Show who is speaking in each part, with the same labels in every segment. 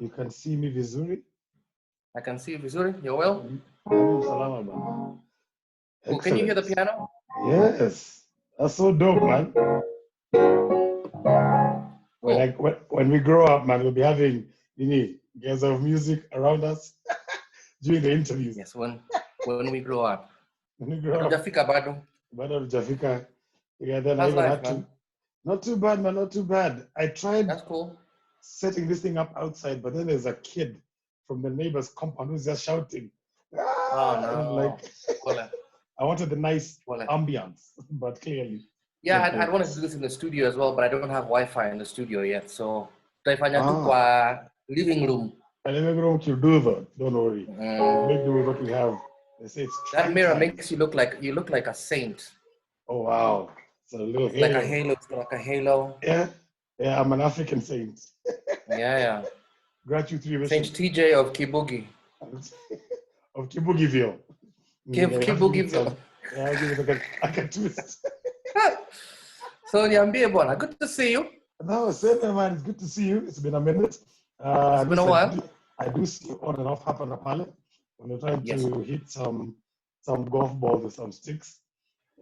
Speaker 1: You can see me vizuri?
Speaker 2: I can see you, Vizuri. You're well?
Speaker 1: Salama, man.
Speaker 2: Oh, can you hear the
Speaker 1: Excellent.
Speaker 2: piano?
Speaker 1: Yes. That's so dope, man.
Speaker 2: Cool.
Speaker 1: When we grow up, man, we'll be having guys of music around us during the interviews.
Speaker 2: Yes, when we grow up.
Speaker 1: When we grow up,
Speaker 2: Hatujafika bado.
Speaker 1: Bado Jafika. Yeah, then I
Speaker 2: How's
Speaker 1: even
Speaker 2: life,
Speaker 1: had to.
Speaker 2: man?
Speaker 1: Not too bad, man. Not too bad. I tried
Speaker 2: That's cool.
Speaker 1: setting this thing up outside, but then there's a kid from the neighbor's compound who's just shouting.
Speaker 2: Oh
Speaker 1: And I'm like,
Speaker 2: no.
Speaker 1: I wanted the nice
Speaker 2: Wale.
Speaker 1: ambience, but clearly.
Speaker 2: Yeah,
Speaker 1: it
Speaker 2: I'd wanted to
Speaker 1: works.
Speaker 2: do this in the studio as well, but I don't have Wi-Fi in the studio yet. So tutaifanya tu
Speaker 1: Ah,
Speaker 2: kwa living room.
Speaker 1: and then we're going to do that. Don't worry. Make do with what we have. They say it's
Speaker 2: That mirror
Speaker 1: times.
Speaker 2: makes you look like a saint.
Speaker 1: Oh wow. It's a little
Speaker 2: It's like
Speaker 1: halo.
Speaker 2: a halo. It's like a halo.
Speaker 1: Yeah. Yeah, I'm an African saint.
Speaker 2: Yeah.
Speaker 1: Gratitude to you,
Speaker 2: Saint TJ of Kibugi.
Speaker 1: of Kibugiville.
Speaker 2: Kibugiville.
Speaker 1: Yeah, I'll give it like a twist.
Speaker 2: So niambie bwana, good to see you.
Speaker 1: No, same man. It's good to see you. It's been a minute.
Speaker 2: It's been a while.
Speaker 1: I do see you on and off happen apale when you're trying
Speaker 2: Yes.
Speaker 1: to hit some golf balls with some sticks.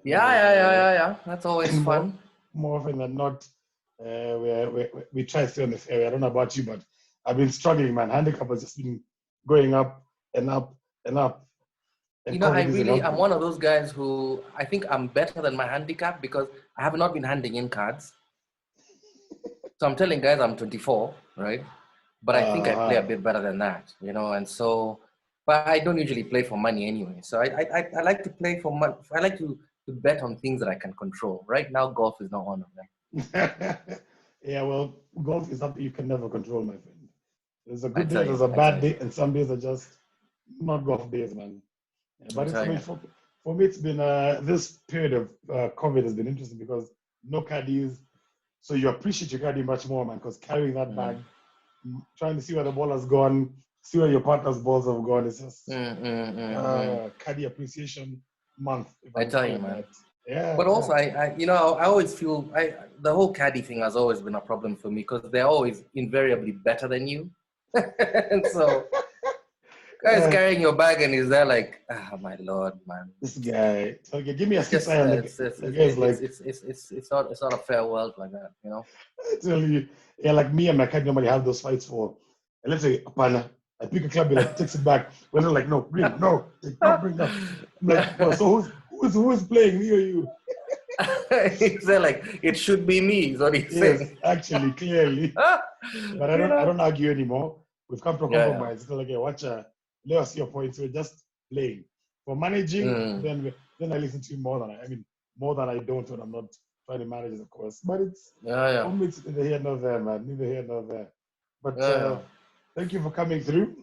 Speaker 2: Yeah. That's always fun.
Speaker 1: More often than not, we try to stay on this area. I don't know about you, but I've been struggling, man. Handicap has just been going up and up and up. And
Speaker 2: You know,
Speaker 1: COVID
Speaker 2: I'm one of those guys who I think I'm better than my handicap because I have not been handing in cards. So I'm telling guys I'm 24, right? But I think I play a bit better than that, you know. And so, but I don't usually play for money anyway. So I like to play for money. I like to bet on things that I can control. Right now, golf is not one of them.
Speaker 1: Yeah, well, golf is something you can never control, my friend. There's a good day, there's a bad day, and some days are just not golf days, man. Yeah, but for me, it's been this period of COVID has been interesting because no caddies, so you appreciate your caddy much more, man. Because carrying that bag, trying to see where the ball has gone, see where your partner's balls have gone, it's just caddy appreciation month.
Speaker 2: I tell you, man.
Speaker 1: Yeah.
Speaker 2: But also, I always feel the whole caddy thing has always been a problem for me because they're always invariably better than you, and so. Guy's carrying your bag and he's there like, my lord, man.
Speaker 1: This guy. Okay, give me a six
Speaker 2: it's not a fair world like that, you know.
Speaker 1: I tell you, yeah, like me and my cat normally have those fights for. And let's say, Apana, I pick a club, he like takes it back. When they're like, no, bring that. I'm like, well, so who's playing, me or you?
Speaker 2: He's there like, it should be me, is what he's saying.
Speaker 1: Actually, clearly. But I don't argue anymore. We've come to a compromise. It's like, watch let us see your points. We're just playing. For managing, then I listen to you more than I don't when I'm not trying to manage, of course. But it's neither here nor there, man. Neither here nor there. But thank you for coming through.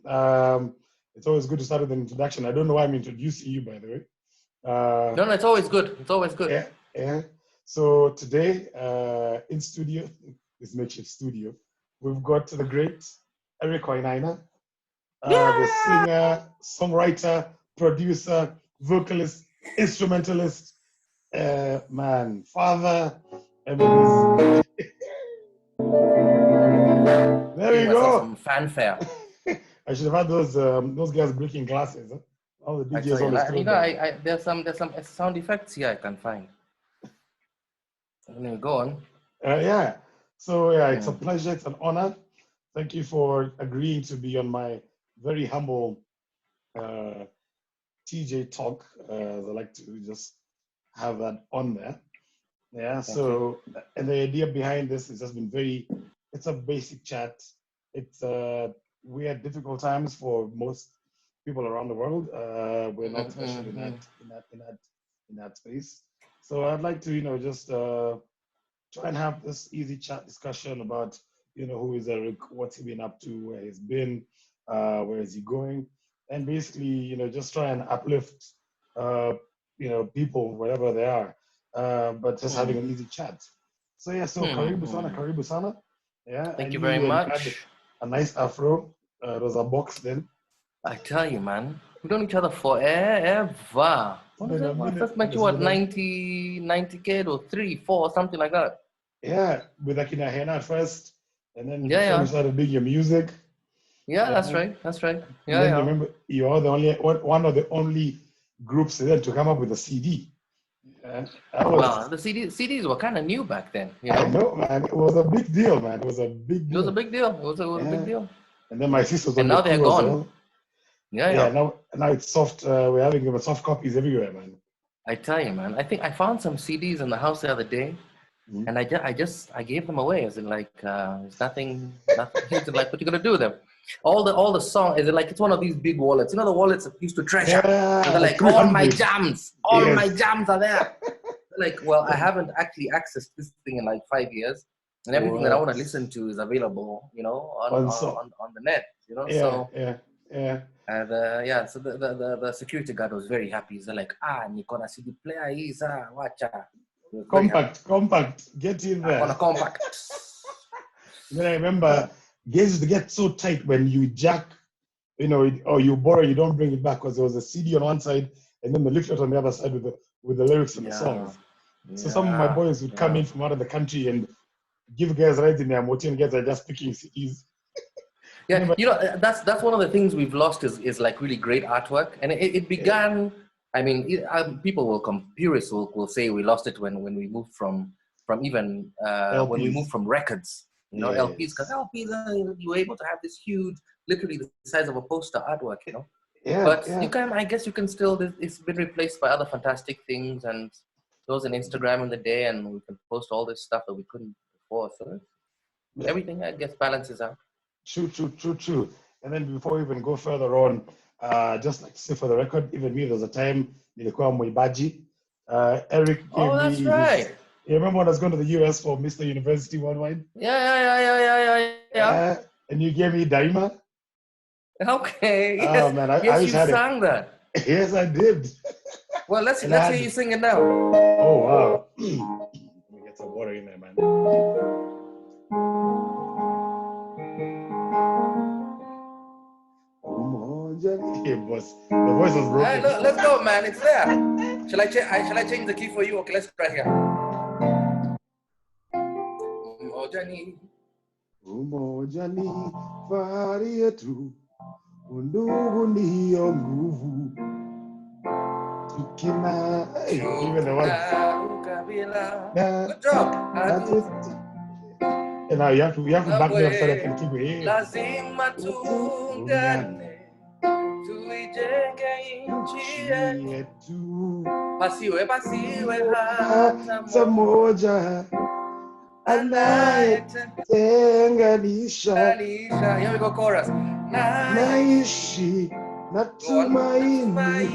Speaker 1: It's always good to start with an introduction. I don't know why I'm introducing you, by the way.
Speaker 2: No, it's always good. It's always good.
Speaker 1: Yeah. So today, in studio, this makeshift studio, we've got the great Erick Wainaina, the singer, songwriter, producer, vocalist, instrumentalist, father. There we go.
Speaker 2: Some fanfare.
Speaker 1: I should have had those guys breaking glasses. Huh? All the DJs always
Speaker 2: there's some sound effects here I can find. Go on.
Speaker 1: So it's a pleasure. It's an honor. Thank you for agreeing to be on my very humble TJ talk. I like to just have that on there. Yeah. So, and the idea behind this has just been it's a basic chat. We had difficult times for most people around the world. We're not special in that space. So I'd like to, just try and have this easy chat discussion about, who is Erick, what's he been up to, where he's been, where is he going, and basically, just try and uplift, people wherever they are, but just having an easy chat. So karibu sana. Yeah.
Speaker 2: Thank you very much.
Speaker 1: A nice afro. It was a box then.
Speaker 2: I tell you, man, we've known each other forever. First met you what, 90 kid or 3, 4, something like that.
Speaker 1: Yeah, with Akina Hena at first, and then we started doing your music.
Speaker 2: Yeah, that's
Speaker 1: Yeah.
Speaker 2: right. That's right.
Speaker 1: And
Speaker 2: Yeah,
Speaker 1: then
Speaker 2: yeah.
Speaker 1: remember, you are the only one of the only groups then to come up with a CD. That
Speaker 2: Well,
Speaker 1: was,
Speaker 2: the CDs were kind of new back then, you
Speaker 1: I
Speaker 2: know.
Speaker 1: know, man. It was a big deal, man. It was a big
Speaker 2: It was a
Speaker 1: deal.
Speaker 2: big deal. It was a big
Speaker 1: Yeah.
Speaker 2: deal.
Speaker 1: And then my sister's
Speaker 2: And
Speaker 1: on the
Speaker 2: now they're
Speaker 1: crew as
Speaker 2: gone.
Speaker 1: well.
Speaker 2: Yeah,
Speaker 1: Yeah.
Speaker 2: yeah.
Speaker 1: Now it's soft. We're having them soft copies everywhere, man.
Speaker 2: I tell you, man. I think I found some CDs in the house the other day,
Speaker 1: Mhm.
Speaker 2: and I gave them away. As in, like, it's nothing. It's like, what you gonna do with them? All the song is like it's one of these big wallets. You know the wallets that used to treasure. And they're
Speaker 1: Yeah,
Speaker 2: like,
Speaker 1: $300.
Speaker 2: all my
Speaker 1: Yes.
Speaker 2: jams are there. Like, well, I haven't actually accessed this thing in like 5 years, and everything that I want
Speaker 1: What?
Speaker 2: to listen to is available, you know,
Speaker 1: On so.
Speaker 2: on the net, you know.
Speaker 1: Yeah,
Speaker 2: So,
Speaker 1: yeah, yeah.
Speaker 2: and yeah, so the security guard was very happy. He's like, niko na CD player hii saa, wacha. He was very happy.
Speaker 1: Compact. Get in
Speaker 2: On a
Speaker 1: there.
Speaker 2: compact.
Speaker 1: Then I remember gates used to get so tight when you jack, or you borrow, you don't bring it back because there was a CD on one side and then the leaflet on the other side with the lyrics and the
Speaker 2: Yeah,
Speaker 1: songs. So some of my boys would come in from out of the country and give guys rides in their motor, and guys are just picking CDs.
Speaker 2: Yeah, you know, that's one of the things we've lost is like really great artwork, and it began. I mean, people purists will say we lost it when we moved from even when we
Speaker 1: LPs.
Speaker 2: moved from records, you know, LPs, because
Speaker 1: Yes.
Speaker 2: LPs you were able to have this huge, literally the size of a poster artwork, you know.
Speaker 1: Yeah,
Speaker 2: But
Speaker 1: yeah.
Speaker 2: you can, I guess, you can still. It's been replaced by other fantastic things, and there was an Instagram in the day, and we can post all this stuff that we couldn't before. So everything, I guess, balances out.
Speaker 1: True. And then before we even go further on, just like to say for the record, even me, there was a time nilikuwa Mwibaji. Eric gave
Speaker 2: Oh,
Speaker 1: me
Speaker 2: that's
Speaker 1: his.
Speaker 2: right.
Speaker 1: You remember when I was going to the US for Mr. University Worldwide?
Speaker 2: Yeah.
Speaker 1: And you gave me Daima.
Speaker 2: Okay.
Speaker 1: Oh
Speaker 2: Yes.
Speaker 1: man, I
Speaker 2: Yes,
Speaker 1: wish
Speaker 2: you
Speaker 1: I had it.
Speaker 2: sang that.
Speaker 1: Yes, I did.
Speaker 2: Well, let's
Speaker 1: And I
Speaker 2: hear
Speaker 1: had
Speaker 2: you sing it now.
Speaker 1: Oh wow. Let me get some water in there, man. Yeah, boss. The voice was broken.
Speaker 2: Look, let's go, man. It's there. Shall I change the key for you? Okay, let's try here.
Speaker 1: Umoja ni fahari yetu, undugu ndiyo nguvu. Tukina. Hey, even the words.
Speaker 2: Good job.
Speaker 1: That's it. And now you have to back me up so I can keep it.
Speaker 2: Lazima tuungane, tuijenge nchi yetu. Pasiwe hata
Speaker 1: moja anayetenganisha.
Speaker 2: Here we go, chorus.
Speaker 1: Naishi natumaini,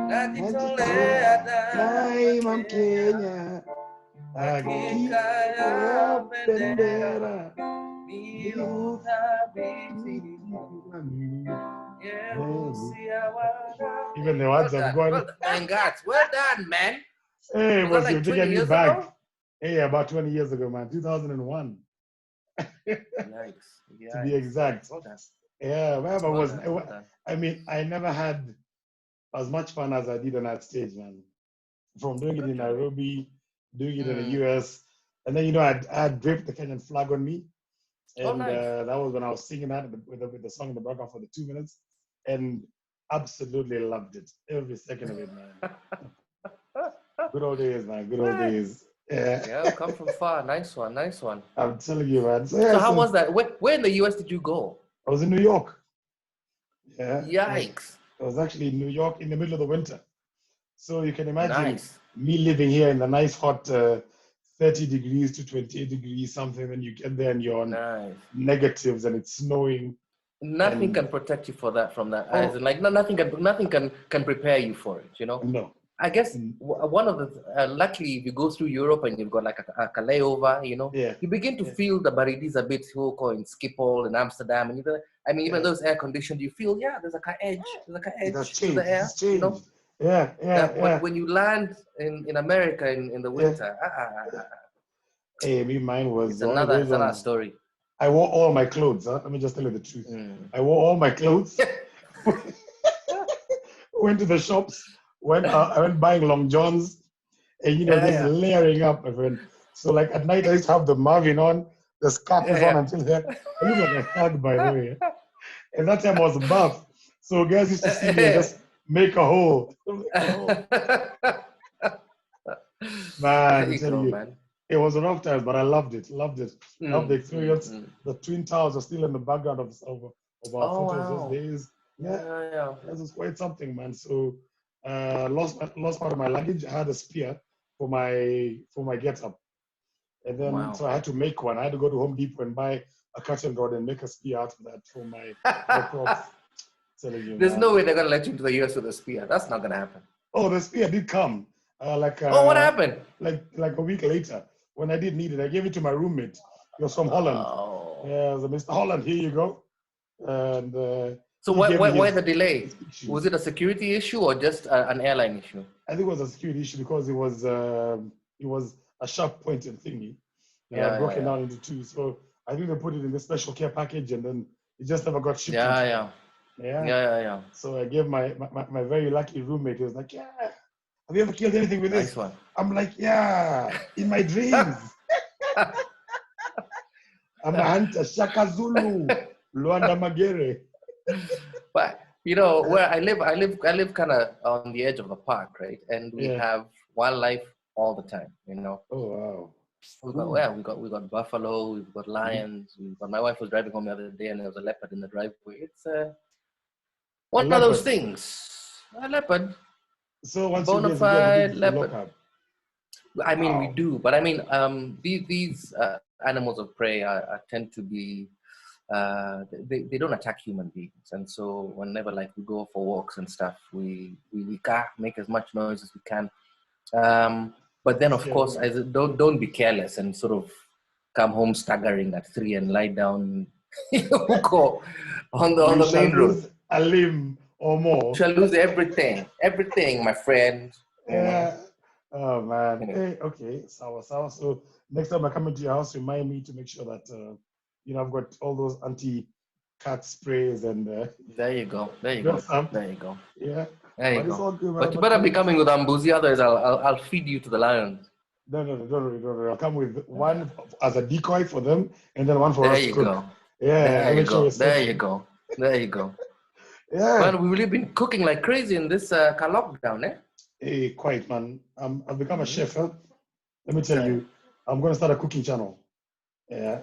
Speaker 1: najitolea daima Mkenya, hakika ya bendera ni uthabiti. Even the words have gone.
Speaker 2: Well done, man.
Speaker 1: Hey,
Speaker 2: was that like 20 years
Speaker 1: back.
Speaker 2: ago?
Speaker 1: Hey, about 20 years ago, man. 2001.
Speaker 2: Nice.
Speaker 1: To be exact.
Speaker 2: Well done.
Speaker 1: Yeah, wherever
Speaker 2: Well
Speaker 1: was.
Speaker 2: done, well done.
Speaker 1: I mean, I never had as much fun as I did on that stage, man. From doing it in Nairobi, doing it in the US, and then I had draped the Kenyan flag on me, and that was when I was singing that with the song in the background for the 2 minutes, and absolutely loved it, every second of it, man. Good old days, man. Good old days.
Speaker 2: Yeah, come from far. Nice one.
Speaker 1: I'm telling you, man.
Speaker 2: So how was that? Where in the US did you go?
Speaker 1: I was in New York. Yeah.
Speaker 2: Yikes.
Speaker 1: I was actually in New York in the middle of the winter. So you can imagine me living here in the nice hot 30 degrees to 28 degrees something, and you get there and you're on negatives and it's snowing.
Speaker 2: Nothing can protect you from that. As in, like nothing can prepare you for it, you know?
Speaker 1: No.
Speaker 2: I guess one of the luckily if you go through Europe and you've got like a layover, you know, you begin to feel the baridis a bit in Schiphol in Amsterdam, and even though it's air conditioned, you feel there's like an edge to the air, you know. But when you land in America in the winter,
Speaker 1: hey, mine was
Speaker 2: it's another story.
Speaker 1: I wore all my clothes. Let me just tell you the truth. I wore all my clothes. Went to the shops. I went buying long johns, and just layering up, my friend. So at night I used to have the Marvin on, the scarf is on until here. I look like a thug, by the way. And that time I was buff. So guys used to see me and just make a hole. Man,
Speaker 2: There
Speaker 1: I'm
Speaker 2: you
Speaker 1: telling
Speaker 2: go,
Speaker 1: you,
Speaker 2: man.
Speaker 1: it was a rough time, but I loved it. Loved it. Loved the experience.
Speaker 2: Mm.
Speaker 1: The Twin Towers are still in the background of our
Speaker 2: Oh,
Speaker 1: photos those
Speaker 2: wow.
Speaker 1: days. Yeah,
Speaker 2: Yeah.
Speaker 1: that was quite something, man. So lost part of my luggage. I had a spear for my get up. And then
Speaker 2: Wow.
Speaker 1: so I had to make one. I had to go to Home Depot and buy a curtain rod and make a spear out of that for my props. Telling you,
Speaker 2: There's no
Speaker 1: man.
Speaker 2: way they're gonna let you into the US with a spear. That's not gonna happen.
Speaker 1: Oh, the spear did come.
Speaker 2: Oh, what happened?
Speaker 1: Like a week later when I did need it. I gave it to my roommate. He was from Holland.
Speaker 2: Oh.
Speaker 1: Yeah, so Mr. Holland, here you go. And
Speaker 2: So
Speaker 1: he gave me
Speaker 2: why the delay?
Speaker 1: his issues.
Speaker 2: Was it a security issue or just an airline issue?
Speaker 1: I think it was a security issue because it was a sharp pointed thingy. Broken down into two. So I think they put it in the special care package and then it just never got shipped.
Speaker 2: Yeah.
Speaker 1: So I gave my very lucky roommate. He was like, "Yeah, have you ever killed anything with
Speaker 2: Nice
Speaker 1: this?"
Speaker 2: one.
Speaker 1: I'm like, "Yeah, in my dreams." I'm a hunter, Shaka Zulu, Luanda Magere.
Speaker 2: But where I live kind of on the edge of the park, right? And we have wildlife all the time.
Speaker 1: Oh
Speaker 2: wow. We got buffalo, we've got lions, my wife was driving home the other day and there was a leopard in the driveway. It's one of those things. A leopard.
Speaker 1: So once
Speaker 2: bona
Speaker 1: you
Speaker 2: fide
Speaker 1: get
Speaker 2: leopard. I mean, we do, but I mean, these animals of prey tend to be they don't attack human beings, and so whenever like we go for walks and stuff, we make as much noise as we can. But then, of course, don't be careless and sort of come home staggering at 3 and lie down on the main road.
Speaker 1: A limb or more.
Speaker 2: You shall lose everything, my friend.
Speaker 1: Yeah. Oh man. Hey, okay. Sour. So next time I come into your house, remind me to make sure that I've got all those anti-cat sprays and.
Speaker 2: There you go.
Speaker 1: Yeah.
Speaker 2: There you go.
Speaker 1: Good,
Speaker 2: but you better be coming with Ambuzi, otherwise I'll feed you to the lions.
Speaker 1: No, don't worry. I'll come with one as a decoy for them, and then one for us to cook.
Speaker 2: Go.
Speaker 1: Yeah.
Speaker 2: There you go.
Speaker 1: Yeah.
Speaker 2: Man, we've really been cooking like crazy in this lockdown, eh?
Speaker 1: Hey, quite, man. I've become a chef, huh? Let me tell you, I'm going to start a cooking channel. Yeah.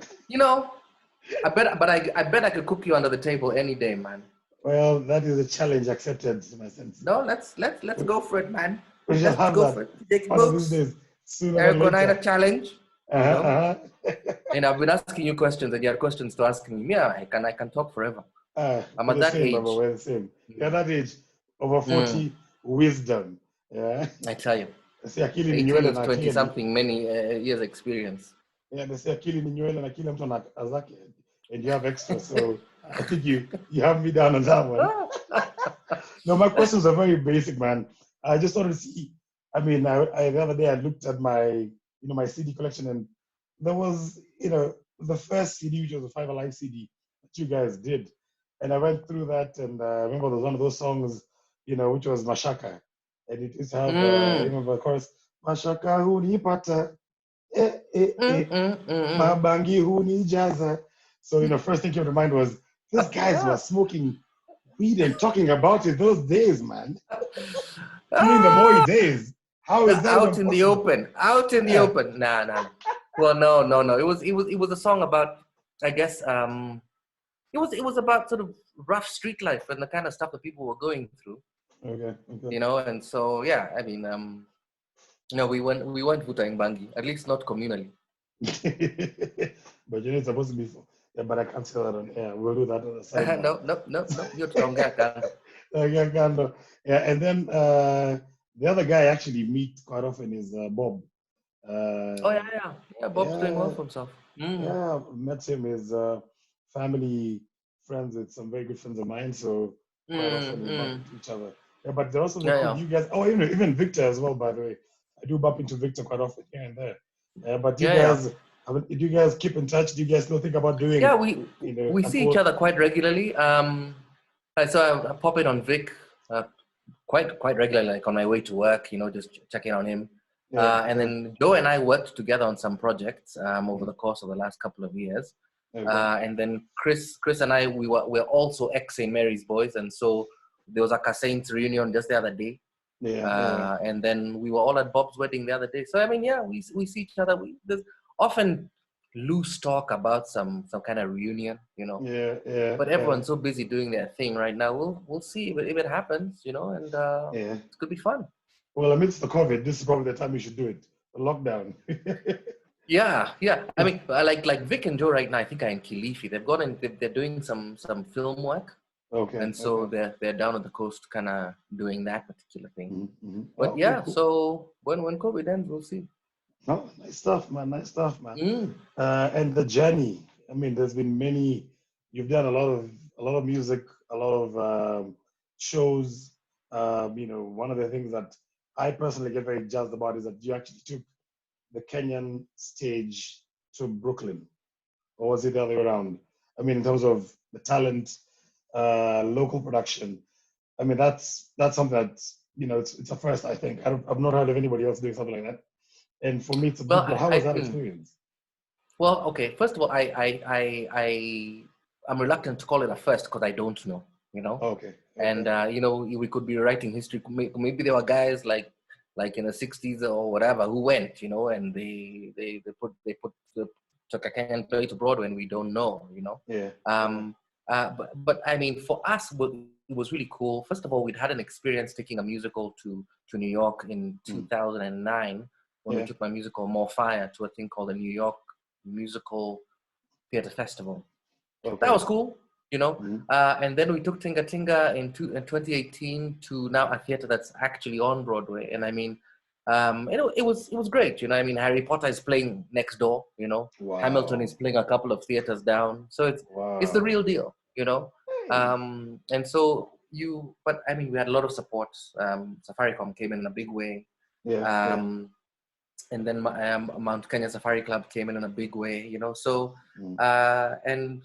Speaker 2: I bet I could cook you under the table any day, man.
Speaker 1: Well, that is a challenge accepted, in my sense.
Speaker 2: No, let's go for it, man.
Speaker 1: We shall have
Speaker 2: go
Speaker 1: that.
Speaker 2: For it. Take books. Erick Wainaina challenge. And I've been asking you questions, and you had questions to ask me. Yeah, I can talk forever. I'm at that age.
Speaker 1: Baba, we're the same. You're that age, over 40, wisdom. Yeah.
Speaker 2: I tell you.
Speaker 1: 20
Speaker 2: something, many years experience.
Speaker 1: Yeah, they say akili ni nywele na kila mtu ana zake, and you have extra. So I think you have me down on that one. No, my questions are very basic, man. I just wanted to see. I mean, the other day I looked at my my CD collection, and there was the first CD, which was the Five Alive CD that you guys did, and I went through that, and I remember there was one of those songs, which was Mashaka, and it used to have the chorus, Mashaka hunipata, mabangi hunijaza. So first thing came to mind was these guys were smoking weed and talking about it those days, man. During the Moi days. How is that
Speaker 2: out in the open? Out in the open. Nah. Well, no. It was a song about, I guess, it was about sort of rough street life and the kind of stuff that people were going through.
Speaker 1: Okay.
Speaker 2: And so yeah, I mean, we weren't Vutaing Bangi, at least not communally.
Speaker 1: But it's supposed to be. Yeah, but I can't say that on air. We'll do that on the side.
Speaker 2: No. You're Tonga.
Speaker 1: Yeah, and then the other guy I actually meet quite often is Bob.
Speaker 2: Yeah, Bob's doing well for himself.
Speaker 1: Yeah, met him. His family friends with some very good friends of mine, so quite often we bump into each other. Yeah, but they're also you guys. Oh, even Victor as well. By the way, I do bump into Victor quite often here and there. But you guys. Do you guys keep in touch? Do you guys still think about doing?
Speaker 2: Yeah, we see each other quite regularly. So I pop in on Vic quite regularly, like on my way to work. Just checking on him. And then Joe and I worked together on some projects over the course of the last couple of years.
Speaker 1: Okay.
Speaker 2: And then Chris and I, we're also ex St. Mary's boys, and so there was like a Saints reunion just the other day.
Speaker 1: Yeah.
Speaker 2: And then we were all at Bob's wedding the other day. So I mean, yeah, we see each other. There's often loose talk about some kind of reunion, But everyone's so busy doing their thing right now. We'll see if it happens, and
Speaker 1: Yeah.
Speaker 2: it could be fun.
Speaker 1: Well, amidst the COVID, this is probably the time you should do it. The lockdown.
Speaker 2: Yeah. I mean, like Vic and Joe right now, I think are in Kilifi. They've gone and they're doing some film work, and so they're down on the coast, kind of doing that particular thing.
Speaker 1: Mm-hmm.
Speaker 2: But
Speaker 1: Okay,
Speaker 2: yeah,
Speaker 1: cool.
Speaker 2: so when COVID ends, we'll see.
Speaker 1: Oh, nice stuff, man. Nice stuff, man.
Speaker 2: Mm.
Speaker 1: And the journey. I mean, there's been many. You've done a lot of music, a lot of shows. One of the things that I personally get very jazzed about is that you actually took the Kenyan stage to Brooklyn, or was it the other way around? I mean, in terms of the talent, local production. I mean, that's something that it's a first. I think I've not heard of anybody else doing something like that. And for me, it's a big deal. How was that experience?
Speaker 2: Well, okay. First of all, I'm reluctant to call it a first because I don't know,
Speaker 1: Okay.
Speaker 2: And we could be writing history. Maybe there were guys like in the '60s or whatever who went, and they took a Kenyan play to Broadway, and we don't know,
Speaker 1: Yeah.
Speaker 2: But I mean, for us, it was really cool. First of all, we'd had an experience taking a musical to New York in 2009 when we took my musical More Fire to a thing called the New York Musical Theatre Festival.
Speaker 1: Okay.
Speaker 2: That was cool, and then we took Tinga Tinga in 2018 to now a theater that's actually on Broadway. And I mean, it was great, I mean, Harry Potter is playing next door,
Speaker 1: Wow.
Speaker 2: Hamilton is playing a couple of theaters down. So it's the real deal, and so but I mean, we had a lot of support. Safaricom came in a big way.
Speaker 1: Yeah.
Speaker 2: And then Mount Kenya Safari Club came in a big way, So, and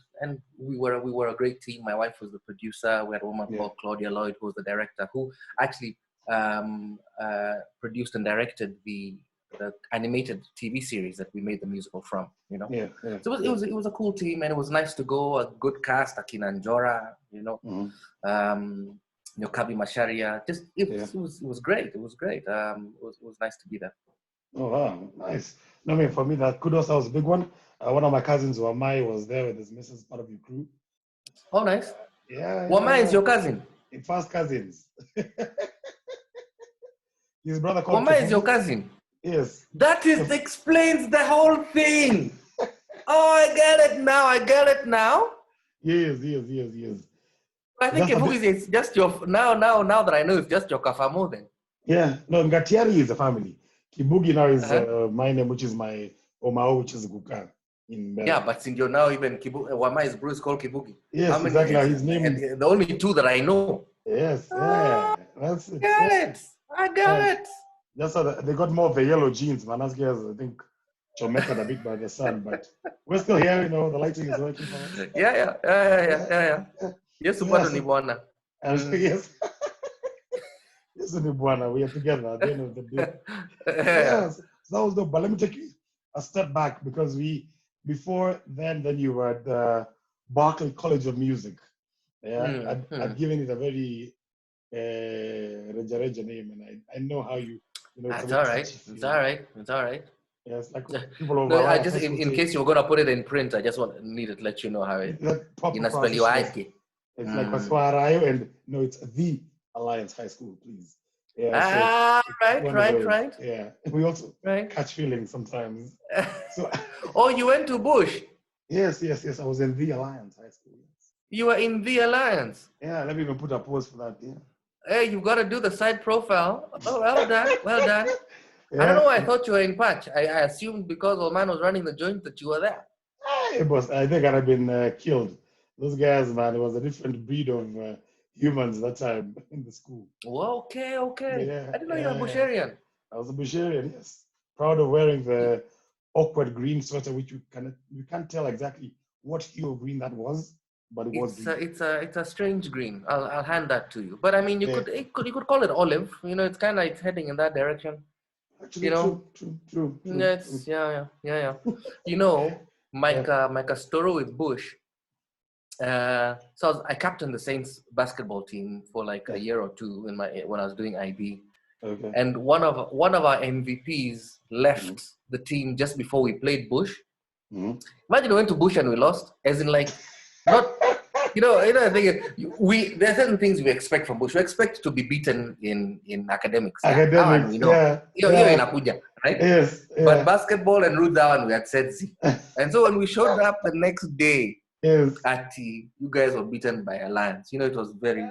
Speaker 2: we were a great team. My wife was the producer. We had a woman called Claudia Lloyd, who was the director, who actually produced and directed the animated TV series that we made the musical from, So it was a cool team, and it was nice to go. A good cast, Akina Njora, Kabi Masharia. Just it was great. It was great. It was nice to be there.
Speaker 1: Oh wow, nice. No, I mean, for me, that kudos, that was a big one. One of my cousins, Wamai, was there with his missus, part of your crew.
Speaker 2: Oh, nice.
Speaker 1: Yeah.
Speaker 2: Wamai is your cousin?
Speaker 1: First cousins. His brother called
Speaker 2: Wamai is your cousin?
Speaker 1: Yes.
Speaker 2: That explains the whole thing. Oh, I get it now.
Speaker 1: Yes.
Speaker 2: I think Kibugi is just your, now that I know, it's just your Kafamo then.
Speaker 1: Yeah, no, Ngatiari is a family. Kibugi now is my name, which is my Omao, which is Guka.
Speaker 2: Yeah, but since you're now even Wamai is Bruce called Kibugi.
Speaker 1: Yes, exactly. His name.
Speaker 2: The only two that I know.
Speaker 1: Yes, yeah. That's it.
Speaker 2: I got it.
Speaker 1: That's how they got more of the yellow jeans, man. As guys, I think, chometed a bit by the sun, but we're still here. The lighting is working for us.
Speaker 2: Yeah. Yes, Bwana.
Speaker 1: Yes. Yes, Bwana. We are together at the end of the day. Yes, so that was dope. But let me take you a step back, because before then you were at the Berklee College of Music. Yeah, I've given it a very Reja name, and I know how you.
Speaker 2: That's all right. It's all right.
Speaker 1: Yes, like people over.
Speaker 2: No, I just in case you were gonna put it in print, I just needed to let you know how it.
Speaker 1: Spell you it's like Paswarayo, and no, it's the Alliance High School, please. Yeah.
Speaker 2: Right.
Speaker 1: Yeah, we also catch feelings sometimes. So.
Speaker 2: Oh, you went to Bush?
Speaker 1: Yes. I was in the Alliance High School. Yes.
Speaker 2: You were in the Alliance.
Speaker 1: Yeah, let me even put a post for that. Yeah.
Speaker 2: Hey, you got to do the side profile. Oh, well done. Yeah. I don't know why I thought you were in Patch. I assumed because old man was running the joint that you were there.
Speaker 1: Hey, boss, I think I'd have been killed. Those guys, man, it was a different breed of humans that time in the school.
Speaker 2: Well, okay.
Speaker 1: Yeah,
Speaker 2: I didn't know you were a Busharian.
Speaker 1: I was a Busharian, yes. Proud of wearing the awkward green sweater, which you can't tell exactly what hue of green that was, but it was green.
Speaker 2: It's a strange green. I'll hand that to you. But I mean, you could call it olive. It's kind of heading in that direction.
Speaker 1: Actually, true.
Speaker 2: Yeah. Mike Storo with Bush. So I captained the Saints basketball team for like a year or two when I was doing IB.
Speaker 1: Okay.
Speaker 2: And one of our MVPs left the team just before we played Bush.
Speaker 1: Mm-hmm.
Speaker 2: Imagine we went to Bush and we lost, as in like not. I think there are certain things we expect from Bush. We expect to be beaten in academics.
Speaker 1: Academics,
Speaker 2: You're in Abuja, right?
Speaker 1: Yes.
Speaker 2: But basketball and root down, we had said Z. And so when we showed up the next day,
Speaker 1: yes.
Speaker 2: You guys were beaten by Alliance. It was very.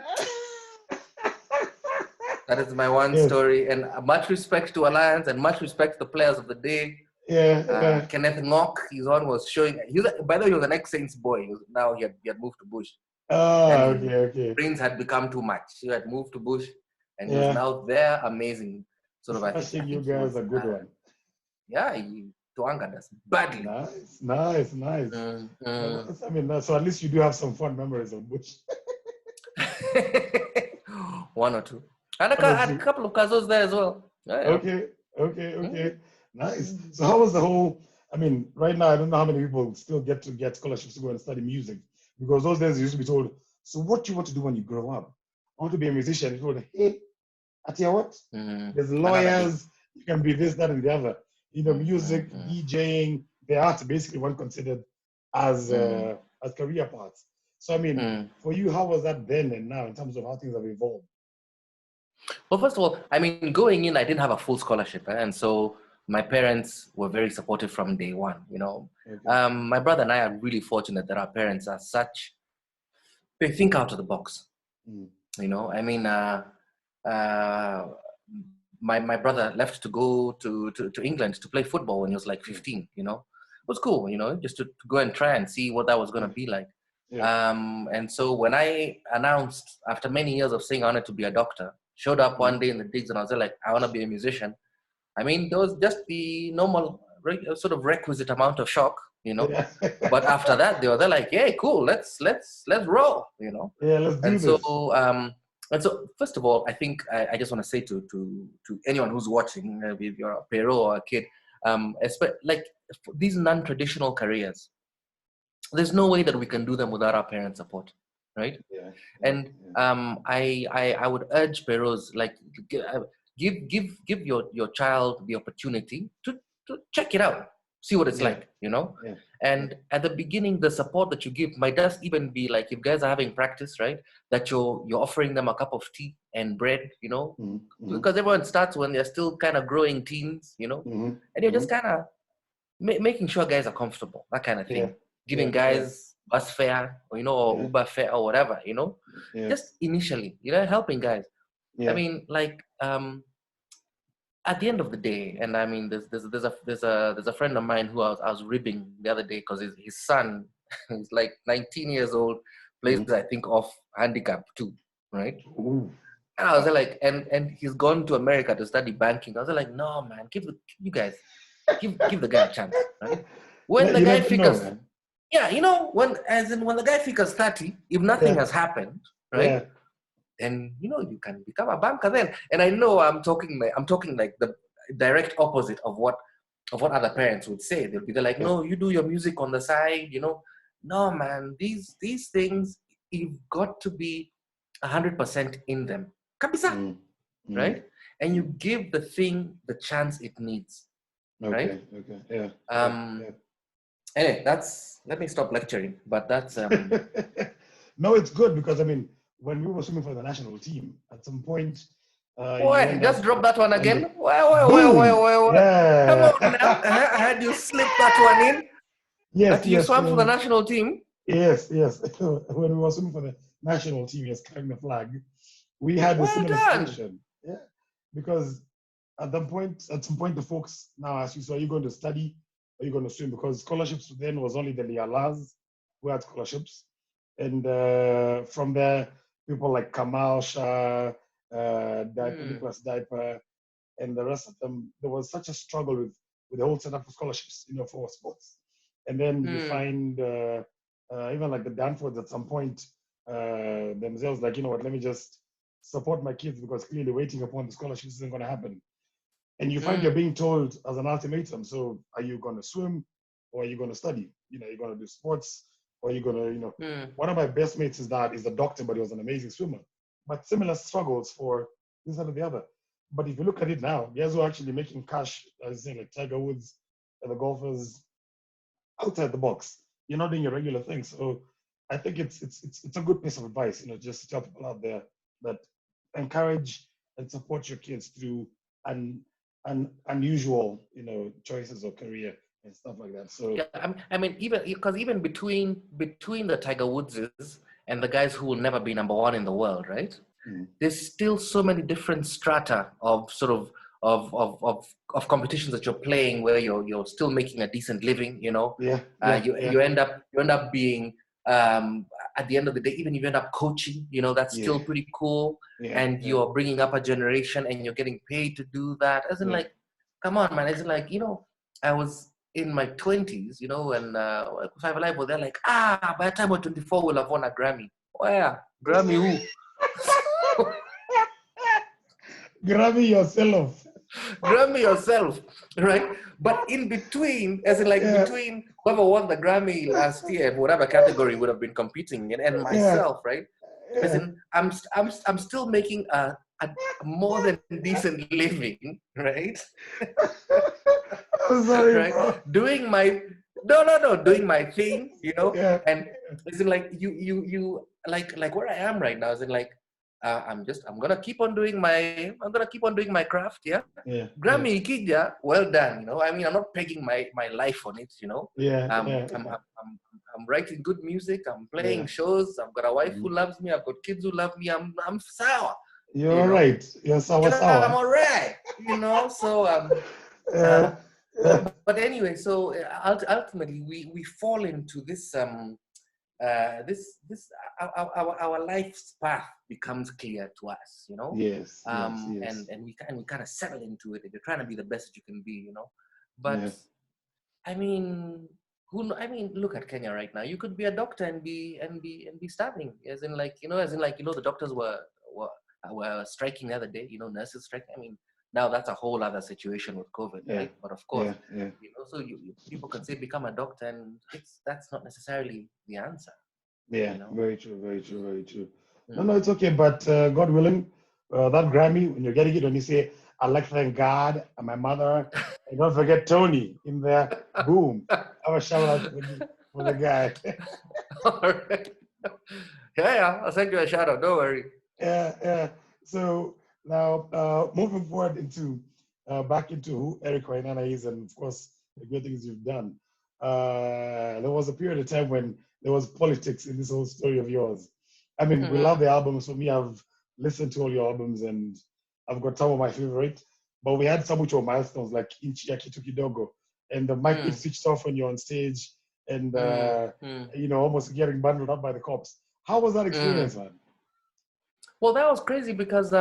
Speaker 2: That is my one story, and much respect to Alliance and much respect to the players of the day. Kenneth Ngok, his one was showing. By the way, he was an ex-Saints boy. Now he had moved to Bush.
Speaker 1: Oh, okay.
Speaker 2: Brains had become too much. He had moved to Bush, and he was now there. Amazing, sort of. I think
Speaker 1: you guys a good one.
Speaker 2: Yeah, he twangered us badly.
Speaker 1: Nice. I mean, so at least you do have some fun memories of Bush.
Speaker 2: One or two. And I had a couple of cousins there as well.
Speaker 1: Okay. Nice. So how was the whole, I mean, right now, I don't know how many people still get scholarships to go and study music, because those days you used to be told, so what do you want to do when you grow up? I want to be a musician. You told, hey, I tell you what, there's lawyers, you can be this, that, and the other. Music, DJing, the arts basically weren't considered as career paths. So, I mean, for you, how was that then and now in terms of how things have evolved?
Speaker 2: Well, first of all, I mean, going in, I didn't have a full scholarship. And so my parents were very supportive from day one, Okay. My brother and I are really fortunate that our parents are such, they think out of the box. I mean, my brother left to go to England to play football when he was like 15, It was cool, just to go and try and see what that was going to be like. Yeah. And so when I announced, after many years of saying I wanted to be a doctor, showed up one day in the digs and I was like, I want to be a musician. I mean, there was just the normal sort of requisite amount of shock, Yeah. But after that, they were like, "Yeah, cool, let's roll,"
Speaker 1: Yeah, let's do this.
Speaker 2: And so, first of all, I think I just want to say to anyone who's watching, if you're a parent or a kid, like these non-traditional careers, there's no way that we can do them without our parents' support, right?
Speaker 1: Yeah.
Speaker 2: And I would urge parents, like, give your child the opportunity to check it out, see what it's like, Yeah. And at the beginning, the support that you give might just even be like, if guys are having practice, right, that you're offering them a cup of tea and bread, because everyone starts when they're still kind of growing teens, and you're just kind of making sure guys are comfortable, that kind of thing. Giving guys bus fare, or Uber fare or whatever, just initially, helping guys. I mean, like, at the end of the day, and I mean, there's a friend of mine who I was ribbing the other day because his son is like 19 years old, plays I think off handicap too, right? Ooh. And I was like, and he's gone to America to study banking. I was like, no man, give the guy a chance, right? When the guy figures, when the guy figures 30, if nothing has happened, right? And you can become a banker then. And I know I'm talking like the direct opposite of what other parents would say. They'll be like, no, you do your music on the side, No, man, these things, you've got to be 100% in them. Kabisa, right? And you give the thing the chance it needs. Right?
Speaker 1: Okay.
Speaker 2: Anyway, let me stop lecturing, but that's
Speaker 1: No, it's good because I mean, when we were swimming for the national team, at some point,
Speaker 2: just drop that one again. Well.
Speaker 1: Yeah.
Speaker 2: Come on now. I had you slip that one in.
Speaker 1: Yes,
Speaker 2: you swam for the national team.
Speaker 1: Yes. When we were swimming for the national team, carrying the flag, we had a similar situation. Yeah, because at some point, the folks now ask you, so are you going to study? Are you going to swim? Because scholarships then was only the Lialas who had scholarships. And from there, people like Kamal Shah, Nicholas Diaper, and the rest of them, there was such a struggle with the whole setup of scholarships, for sports. And then you find even like the Danfords at some point themselves, like, let me just support my kids because clearly waiting upon the scholarships isn't going to happen. And you find you're being told as an ultimatum, so are you going to swim? or are you going to study? You're going to do sports, or you're going to,
Speaker 2: Mm.
Speaker 1: one of my best mates is a doctor, but he was an amazing swimmer. But similar struggles for this and the other. But if you look at it now, guys who are actually making cash, as in like Tiger Woods and the golfers outside the box. You're not doing your regular thing. So I think it's a good piece of advice, just to tell people out there that encourage and support your kids through an unusual, choices of career and stuff like that. So
Speaker 2: Yeah, I mean, even between the Tiger Woodses and the guys who will never be number one in the world, right? There's still so many different strata of sort of competitions that you're playing where you're still making a decent living. You end up being at the end of the day, even if you end up coaching, that's still pretty cool. And you're bringing up a generation, and you're getting paid to do that. As in, like, come on, man. As in, like, I was in my 20s, and Five Alive, well, they're like, by the time we're 24, we'll have won a Grammy. Where? Grammy who?
Speaker 1: Grammy yourself.
Speaker 2: Grammy yourself, right? But in between, as in, like, between whoever won the Grammy last year, whatever category would have been competing in, and myself, right? As in, I'm still making a more than decent living, right?
Speaker 1: I'm sorry,
Speaker 2: right?
Speaker 1: bro.
Speaker 2: Doing my doing my thing, and as in, like, you like where I am right now, is in, like, I'm gonna keep on doing my craft, Grammy ikija, well done, I mean, I'm not pegging my life on it, I'm writing good music, I'm playing shows, I've got a wife who loves me, I've got kids who love me, I'm sour.
Speaker 1: You're all right. You're sour.
Speaker 2: I'm all right, so but anyway, so ultimately we fall into this our life's path becomes clear to us,
Speaker 1: Yes.
Speaker 2: And we kind of settle into it. You're trying to be the best that you can be, but I mean, look at Kenya right now. You could be a doctor and be starving, as in, like, the doctors were striking the other day, nurses striking. I mean, now that's a whole other situation with COVID, right? But of course, so people can say become a doctor, and that's not necessarily the answer.
Speaker 1: Very true, very true, very true. No, it's okay, but God willing, that Grammy, when you're getting it, when you say, I'd like to thank God and my mother, and don't forget Tony in there, boom. Have a shout out for the guy.
Speaker 2: All right. Yeah, I'll send you a shout out, don't worry.
Speaker 1: Yeah. So now, moving forward back into who Erick Wainaina is, and of course, the good things you've done. There was a period of time when there was politics in this whole story of yours. I mean, we love the albums. For me, I've listened to all your albums, and I've got some of my favorite. But we had some which were milestones, like Inchi Yakitu Kidogo, and the mic gets switched off when you're on stage, and almost getting bundled up by the cops. How was that experience, man?
Speaker 2: Well, that was crazy because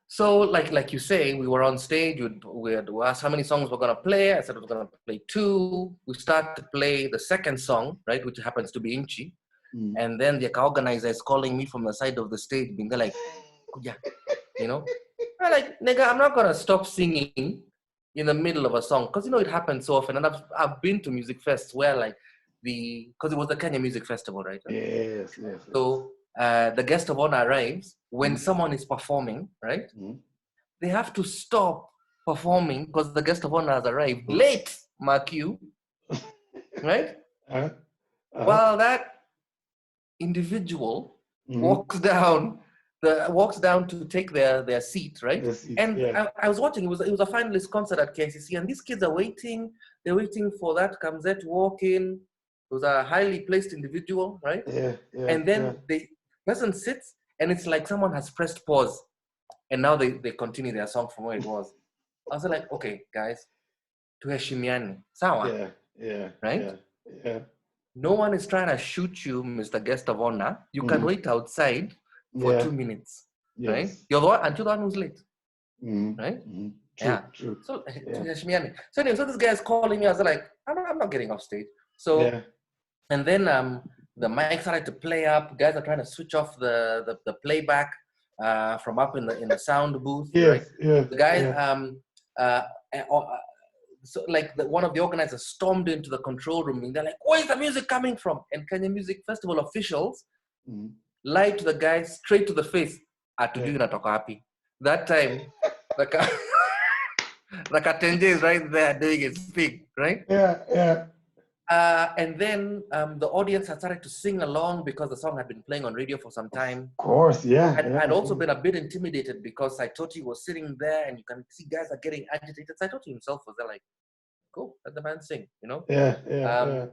Speaker 2: so like you say, we were on stage. We had asked how many songs we're gonna play. I said we're gonna play 2. We start to play the second song, right, which happens to be Inchi. And then the organizer is calling me from the side of the stage, being like, "Kuja," I'm like, "Nigga, I'm not gonna stop singing in the middle of a song," because it happens so often. And I've been to music fests where, like, because it was the Kenya Music Festival, right?
Speaker 1: Yes.
Speaker 2: So the guest of honor arrives when someone is performing, right? They have to stop performing because the guest of honor has arrived late, mark you, right? While that individual walks down to take their seat, right? I was watching. It was a finalist concert at KCC, and these kids are waiting. They're waiting for that Kamzet to walk in. It was a highly placed individual, right? And then the person sits, and it's like someone has pressed pause, and now they continue their song from where it was. I was like, okay, guys, tuheshimiane, sawa, right? No one is trying to shoot you, Mr. Guest of Honor. You can wait outside for 2 minutes, right? You're the one who's late, right?
Speaker 1: True.
Speaker 2: So, so anyway, so this guy is calling me. I was like, I'm not getting off stage. So, and then the mic started to play up. Guys are trying to switch off the playback from up in the sound booth, right? The guy, so like one of the organizers stormed into the control room and they're like, where's the music coming from? And Kenya Music Festival officials lied to the guy straight to the face. Atujui natoka wapi. That time, the Katenje is right there doing his thing, right?
Speaker 1: Yeah.
Speaker 2: And then the audience had started to sing along because the song had been playing on radio for some time.
Speaker 1: Of course, yeah.
Speaker 2: I'd also been a bit intimidated because Saitoti was sitting there and you can see guys are getting agitated. Saitoti himself was there like, go, let the man sing, you know?
Speaker 1: Yeah.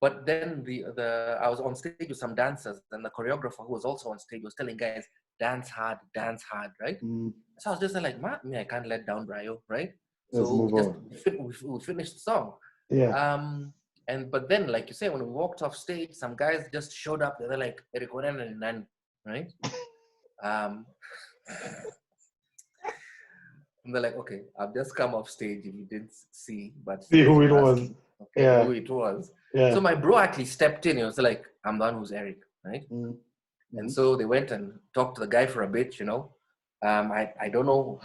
Speaker 2: But then I was on stage with some dancers and the choreographer who was also on stage was telling guys, dance hard, right? So I was just like, man, I can't let down Brayo, right?
Speaker 1: Let's
Speaker 2: So we finished the song.
Speaker 1: Yeah.
Speaker 2: But then, like you say, when we walked off stage, some guys just showed up. They're like, Erick, Wainaina, right? And they're like, okay, I've just come off stage if you didn't see, but
Speaker 1: see who it was.
Speaker 2: Okay, who it was.
Speaker 1: Yeah.
Speaker 2: So my bro actually stepped in. He was like, I'm the one who's Erick, right? And so they went and talked to the guy for a bit, you know. I don't know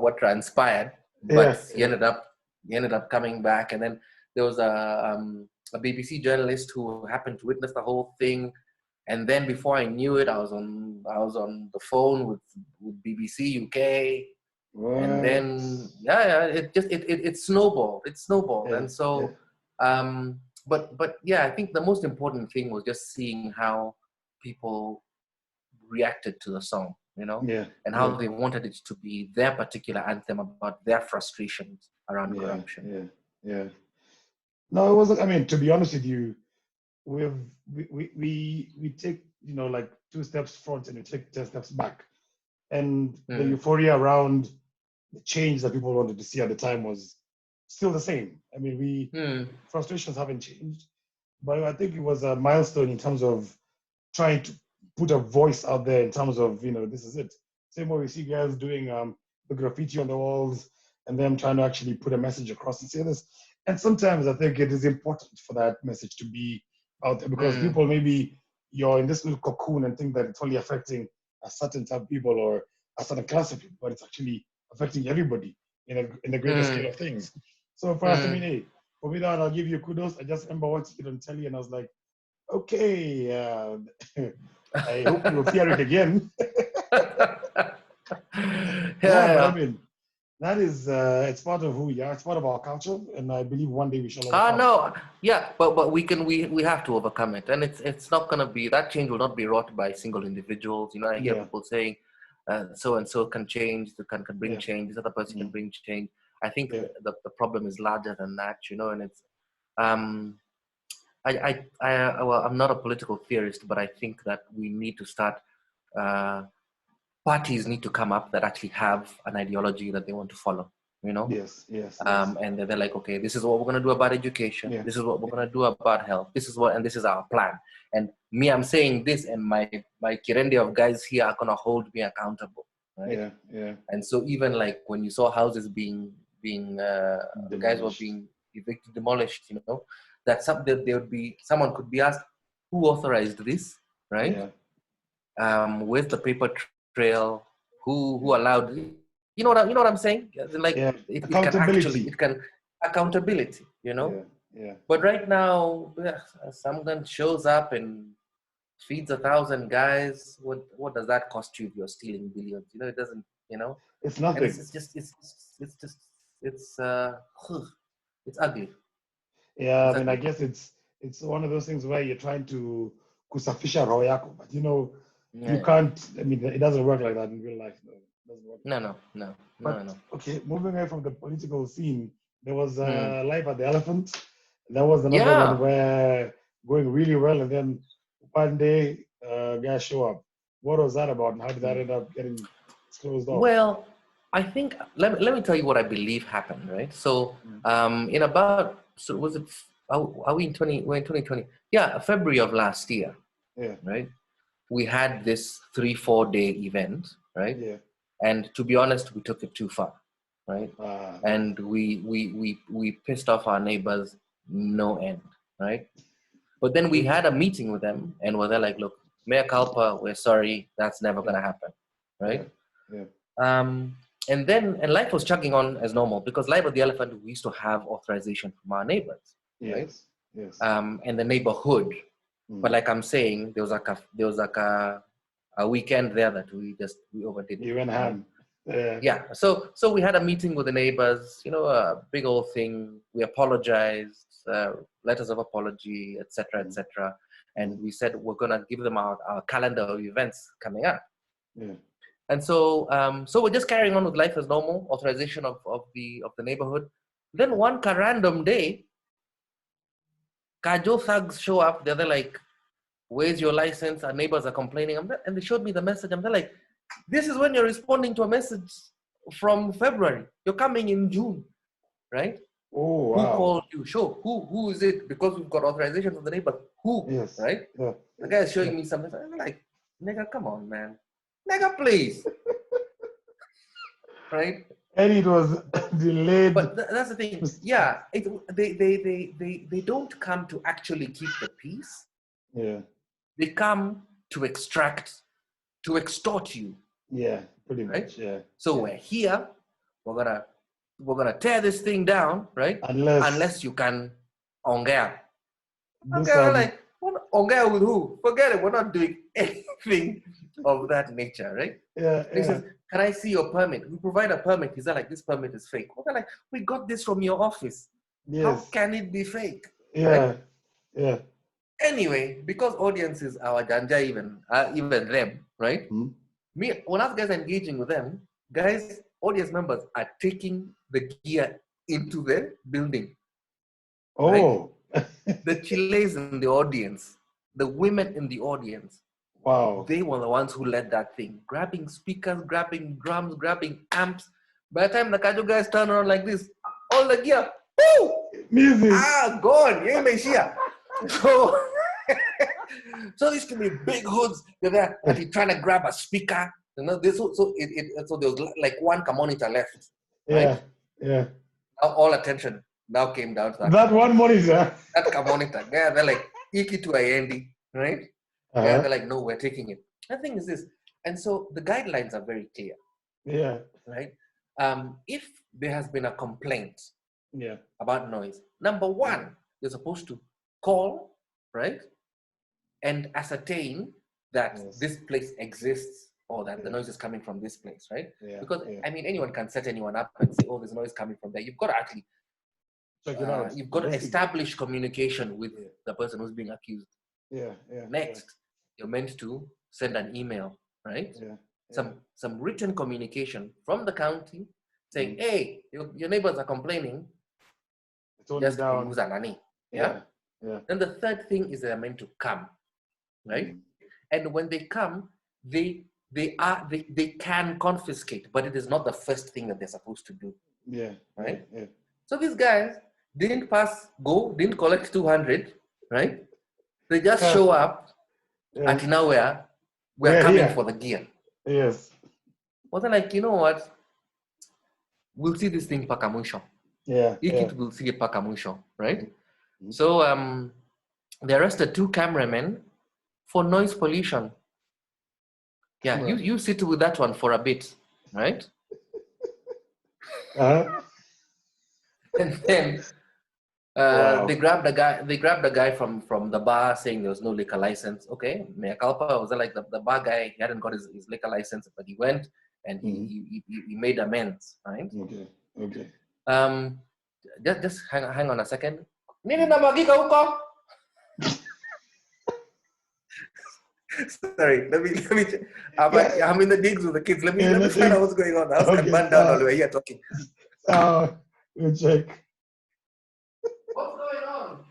Speaker 2: what transpired, but he ended up coming back. And then there was a BBC journalist who happened to witness the whole thing. And then before I knew it, I was on the phone with BBC UK.
Speaker 1: What?
Speaker 2: And then it snowballed. And so but yeah, I think the most important thing was just seeing how people reacted to the song, you know, and how they wanted it to be their particular anthem about their frustrations around corruption.
Speaker 1: Yeah. No, it wasn't. I mean, to be honest with you, we take, you know, like 2 steps front and we take 10 steps back, and the euphoria around the change that people wanted to see at the time was still the same. I mean, frustrations haven't changed, but I think it was a milestone in terms of trying to put a voice out there in terms of, you know, this is it. Same way we see guys doing the graffiti on the walls and them trying to actually put a message across and say this. And sometimes I think it is important for that message to be out there because people, maybe you're in this little cocoon and think that it's only affecting a certain type of people or a certain class of people, but it's actually affecting everybody in the greater scale of things. So for us, I mean, hey, for me, that I'll give you kudos. I just remember watching it on telly and I was like, okay, I hope you'll see Erick again. But I mean, that is, it's part of who we are. It's part of our culture, and I believe one day we shall overcome.
Speaker 2: But we have to overcome it, and it's not gonna be, that change will not be wrought by single individuals. You know, I hear people saying, so and so can change, can bring change. This other person can bring change. I think the problem is larger than that. You know, and it's well, I'm not a political theorist, but I think that we need to start. Parties need to come up that actually have an ideology that they want to follow. You know.
Speaker 1: Yes.
Speaker 2: And they're like, okay, this is what we're going to do about education. This is what we're going to do about health. This is our plan. And me, I'm saying this, and my kirende of guys here are going to hold me accountable. Right?
Speaker 1: Yeah.
Speaker 2: And so even like when you saw houses being guys were being evicted, demolished, you know, that someone could be asked, who authorized this, right? Where's the paper trail? Who allowed? You know what I'm saying? Like
Speaker 1: accountability.
Speaker 2: Accountability. You know.
Speaker 1: Yeah.
Speaker 2: But right now, someone shows up and feeds 1,000 guys. What does that cost you if you're stealing billions? You know, it doesn't. You know.
Speaker 1: It's nothing.
Speaker 2: It's ugly.
Speaker 1: Yeah, I mean, I guess it's one of those things where you're trying to kusafisha roho yako, but you know, you can't. I mean, it doesn't work like that in real life. No. No. Okay, moving away from the political scene, there was Life at the Elephant. That was another one where going really well, and then one day guys show up. What was that about, and how did that end up getting closed off?
Speaker 2: Well, I think let me tell you what I believe happened. Right. So in about was it? Are we in 2020? Yeah, February of last year.
Speaker 1: Yeah.
Speaker 2: Right. We had this 3-4 day event. Right.
Speaker 1: Yeah.
Speaker 2: And to be honest, we took it too far, right? And we pissed off our neighbors no end, right? But then we had a meeting with them, and they're like, "Look, mea culpa, we're sorry, that's never gonna happen," right?
Speaker 1: Yeah.
Speaker 2: and life was chugging on as normal because Live of the Elephant, we used to have authorization from our neighbors, right?
Speaker 1: Yes.
Speaker 2: And the neighborhood. But like I'm saying, there was like a weekend there that we overdid it.
Speaker 1: Even ham.
Speaker 2: Yeah. So we had a meeting with the neighbors, a big old thing. We apologized, letters of apology, etc., etc. And we said we're gonna give them our calendar of events coming up.
Speaker 1: Yeah.
Speaker 2: And so we're just carrying on with life as normal, authorization of the neighborhood. Then one random day, Kajo thugs show up. They're like, "Where's your license?" Our neighbors are complaining, and they showed me the message. I'm like, "This is when you're responding to a message from February. You're coming in June, right?
Speaker 1: Oh, wow.
Speaker 2: Who called you? Show who is it? Because we've got authorization from the neighbor. Who?
Speaker 1: Yes.
Speaker 2: Right?
Speaker 1: Yeah.
Speaker 2: The guy is showing me something. I'm like, nigga, come on, man. Nigga, please. Right?
Speaker 1: And it was delayed.
Speaker 2: But that's the thing. Yeah, they don't come to actually keep the peace.
Speaker 1: Yeah.
Speaker 2: They come to extort you.
Speaker 1: Yeah, pretty
Speaker 2: right?
Speaker 1: much. Yeah.
Speaker 2: So we're here. We're gonna tear this thing down, right? Unless you can ongea. Okay, like ongea with who? Forget it. We're not doing anything of that nature, right?
Speaker 1: Yeah.
Speaker 2: He says, "Can I see your permit?" We provide a permit. He's like, "This permit is fake." We're like, "We got this from your office.
Speaker 1: Yes.
Speaker 2: How can it be fake?"
Speaker 1: Yeah.
Speaker 2: Right?
Speaker 1: Yeah.
Speaker 2: Anyway, because audience is our janja, even them, right? Me, when us guys are engaging with them, guys, audience members are taking the gear into the building.
Speaker 1: Oh.
Speaker 2: Right? The chiles in the audience, the women in the audience.
Speaker 1: Wow.
Speaker 2: They were the ones who led that thing, grabbing speakers, grabbing drums, grabbing amps. By the time the Kajo guys turn around like this, all the gear, woo!
Speaker 1: Music.
Speaker 2: Gone. Yeah, Messiah. So these can be big hoods. They're there, and he's trying to grab a speaker. So there was like one monitor left. Right?
Speaker 1: Yeah.
Speaker 2: Now all attention now came down to
Speaker 1: that one monitor.
Speaker 2: That monitor. Yeah, they're like iki to Andy, right? Yeah, they're like, no, we're taking it. The thing is this, and so the guidelines are very clear.
Speaker 1: Yeah.
Speaker 2: Right. If there has been a complaint.
Speaker 1: Yeah.
Speaker 2: About noise. Number one, you're supposed to call, right? And ascertain that this place exists or that the noise is coming from this place, right?
Speaker 1: Yeah.
Speaker 2: Because, I mean, anyone can set anyone up and say, oh, there's noise coming from there. You've got to actually
Speaker 1: check it out.
Speaker 2: You've got to establish communication with the person who's being accused.
Speaker 1: Yeah.
Speaker 2: Next, you're meant to send an email, right? Some written communication from the county saying, hey, your neighbors are complaining. Just down. Yeah. Then the third thing is they're meant to come, right? And when they come, they can confiscate, but it is not the first thing that they're supposed to do.
Speaker 1: Yeah.
Speaker 2: Right.
Speaker 1: Yeah.
Speaker 2: So these guys didn't didn't collect 200, right? They just show up at nowhere. We're coming for the gear.
Speaker 1: Yes.
Speaker 2: Well, they're like, you know what? We'll see this thing pakamusho.
Speaker 1: Yeah.
Speaker 2: We'll see it pakamusho, right? So they arrested 2 cameramen for noise pollution. Yeah, you sit with that one for a bit, right? And then they grabbed a guy from the bar saying there was no liquor license. Okay, mea culpa. Was like the bar guy, he hadn't got his liquor license, but he went and he made amends, right?
Speaker 1: Okay.
Speaker 2: Just hang on a second. Nini namwagika huko? Sorry, let me. I'm in the digs with the kids. Let me find out what's going on. The house got burned down while we were here talking.
Speaker 1: We'll check.
Speaker 2: What's going on?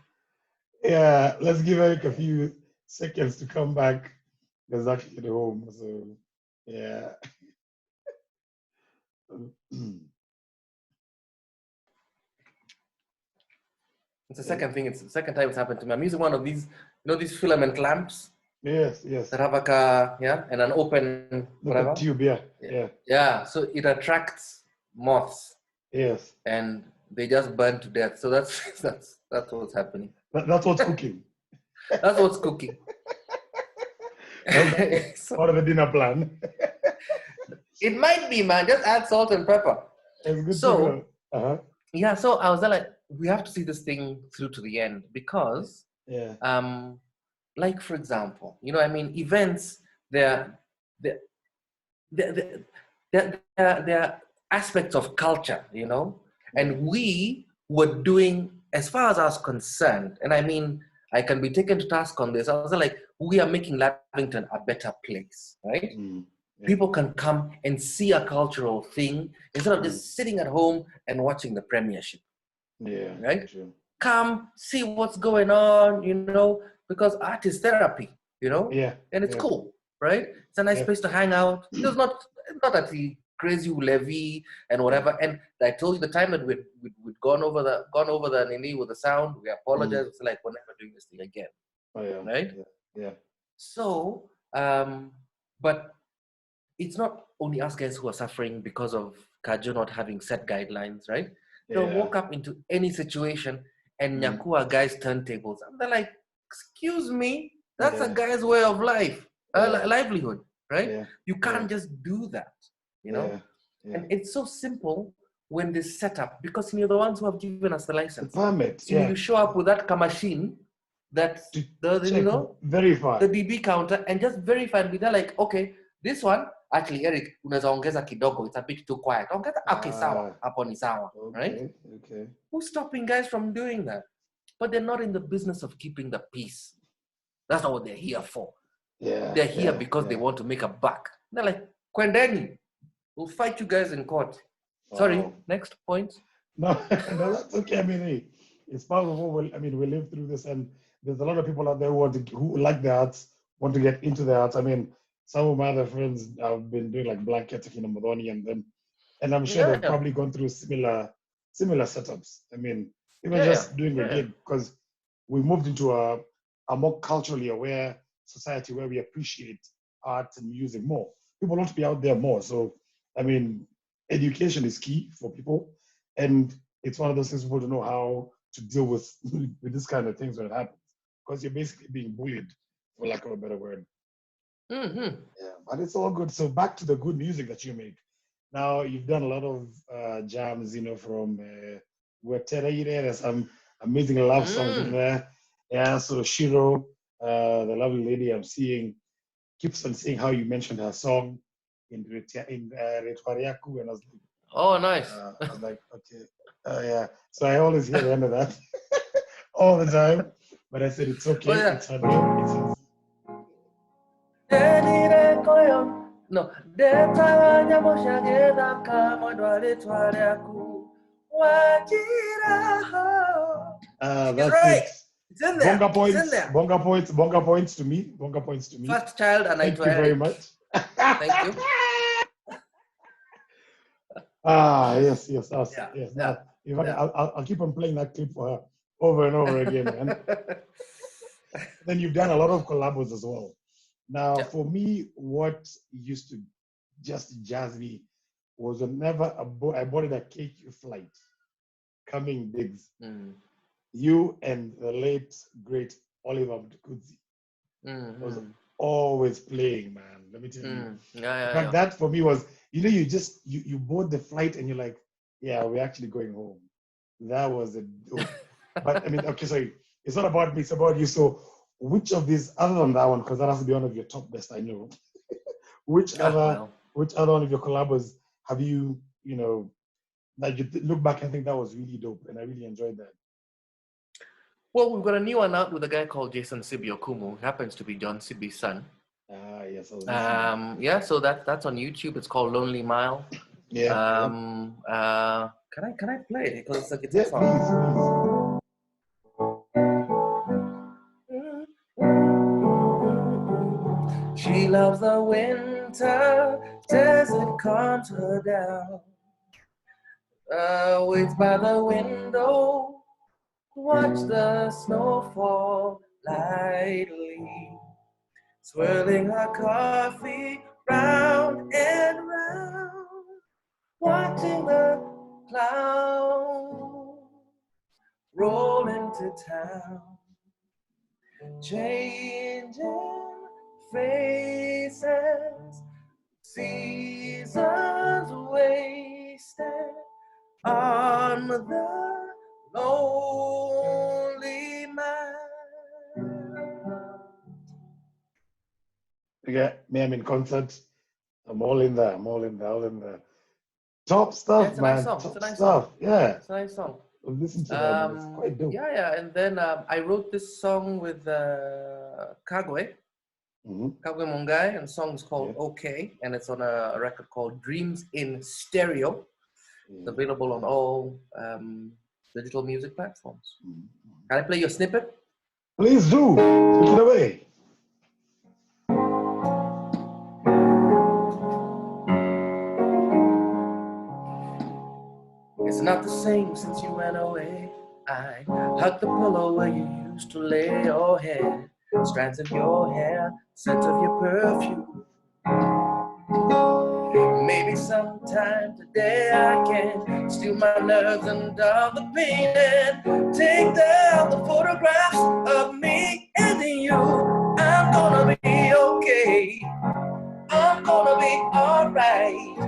Speaker 1: Yeah, let's give Eric a few seconds to come back. He's actually at home, so yeah.
Speaker 2: It's the second thing. It's the second time it's happened to me. I'm using one of these, these filament lamps.
Speaker 1: Yes.
Speaker 2: That have and an open whatever
Speaker 1: tube. Yeah.
Speaker 2: Yeah. So it attracts moths.
Speaker 1: Yes.
Speaker 2: And they just burn to death. So that's what's happening.
Speaker 1: That's what's cooking.
Speaker 2: That's what's cooking.
Speaker 1: What are the dinner plan?
Speaker 2: It might be, man. Just add salt and pepper.
Speaker 1: It's good to
Speaker 2: So,
Speaker 1: know. Uh-huh.
Speaker 2: yeah, so I was there like, we have to see this thing through to the end because,
Speaker 1: Yeah.
Speaker 2: like, for example, you know, I mean, events, they're, they're, they're aspects of culture, you know, and we were doing, as far as I was concerned, and I mean, I can be taken to task on this. I was like, we are making Lavington a better place, right?
Speaker 1: Yeah.
Speaker 2: People can come and see a cultural thing instead of just sitting at home and watching the Premiership.
Speaker 1: Yeah.
Speaker 2: Right?
Speaker 1: True.
Speaker 2: Come, see what's going on, you know, because art is therapy, you know?
Speaker 1: Yeah.
Speaker 2: And it's
Speaker 1: Yeah.
Speaker 2: cool, right? It's a nice
Speaker 1: Yeah.
Speaker 2: place to hang out. It's not at the crazy levy and whatever. And I told you the time that we'd gone over the Nini with the sound, we apologize. It's like, we're never doing this thing again.
Speaker 1: Oh, yeah.
Speaker 2: Right?
Speaker 1: Yeah.
Speaker 2: So, but it's not only us guys who are suffering because of Kajo not having set guidelines, right? They'll walk up into any situation and Nyakua guys turntables. And they're like, excuse me, that's a guy's way of life, livelihood, right?
Speaker 1: Yeah.
Speaker 2: You can't just do that, you know?
Speaker 1: Yeah.
Speaker 2: And it's so simple when they set up, because you're the ones who have given us the license.
Speaker 1: The permit,
Speaker 2: So you show up with that machine that's
Speaker 1: verify
Speaker 2: the DB counter and just verify and be there like, okay, this one, actually, Erick, unaweza ongeza kidogo, it's a bit too quiet. Ongeza, okay, sawa, hapo ni sawa, right?
Speaker 1: Okay.
Speaker 2: Who's stopping guys from doing that? But they're not in the business of keeping the peace. That's not what they're here for.
Speaker 1: Yeah.
Speaker 2: They're here because they want to make a buck. They're like, Kwendeni, we'll fight you guys in court. Wow. Sorry, next point.
Speaker 1: No, that's okay. I mean, hey, it's part of what we live through this, and there's a lot of people out there who like the arts, want to get into the arts. I mean, some of my other friends have been doing like blankets in Amadoni and I'm sure they've probably gone through similar setups. I mean, even just doing a gig, because we moved into a more culturally aware society where we appreciate art and music more. People want to be out there more. So, I mean, education is key for people, and it's one of those things people to know how to deal with this kind of things when it happens, because you're basically being bullied, for lack of a better word. Yeah, but it's all good. So back to the good music that you make. Now you've done a lot of jams, you know, from there's some amazing love songs in there. Yeah, so Shiro, the lovely lady I'm seeing, keeps on saying how you mentioned her song in Retwariaku, and I was like,
Speaker 2: oh, nice.
Speaker 1: I was like, okay, yeah. So I always hear the end of that all the time, but I said it's okay. It's her name. It's his.
Speaker 2: No.
Speaker 1: That's
Speaker 2: right.
Speaker 1: it.
Speaker 2: It's in there.
Speaker 1: Bonga points to me. Bonga points to me.
Speaker 2: First child, and
Speaker 1: thank you very much.
Speaker 2: Thank you.
Speaker 1: Yes. Now, I'll keep on playing that clip for her over and over again, man. Then you've done a lot of collabos as well. Now, for me, what used to just jazz me was whenever I boarded a KQ flight coming digs. You and the late, great Oliver Mtukudzi was always playing, man. Let me tell you. In fact, that for me was, you board the flight and you're like, yeah, we're actually going home. That was a dope. But I mean, okay, sorry. It's not about me, it's about you. So which of these, other than that one, because that has to be one of your top best, I know. which other one of your collabos have you, that you look back and think that was really dope, and I really enjoyed that?
Speaker 2: Well, we've got a new one out with a guy called Jason Sibiokumu. He happens to be John Sibi's son.
Speaker 1: Yes.
Speaker 2: So that's on YouTube. It's called Lonely Mile.
Speaker 1: Yeah.
Speaker 2: Can I play it? Because it's a guitar song.
Speaker 1: Please.
Speaker 2: She loves the winter, says it calms her down. Waits by the window, watch the snow fall lightly, swirling her coffee round and round, watching the clouds roll into town, changing faces, seasons wasted on the lonely man.
Speaker 1: Yeah, me, I'm in concert. I'm all in there. I'm all in there. All in there. Top stuff,
Speaker 2: It's a nice
Speaker 1: man.
Speaker 2: song. It's a
Speaker 1: Top
Speaker 2: nice song.
Speaker 1: stuff. Yeah.
Speaker 2: It's a nice song.
Speaker 1: Listen to that, man. It's quite dope.
Speaker 2: Yeah. And then I wrote this song with Kagwe Mungai, and the song is called Okay, and it's on a record called Dreams in Stereo. It's available on all digital music platforms. Can I play your snippet?
Speaker 1: Please do. Take it away.
Speaker 2: It's not the same since you went away. I hugged the pillow where you used to lay your head. Strands of your hair, scent of your perfume. Maybe sometime today I can steal my nerves and dull the pain and take down the photographs of me and you. I'm gonna be okay. I'm gonna be alright.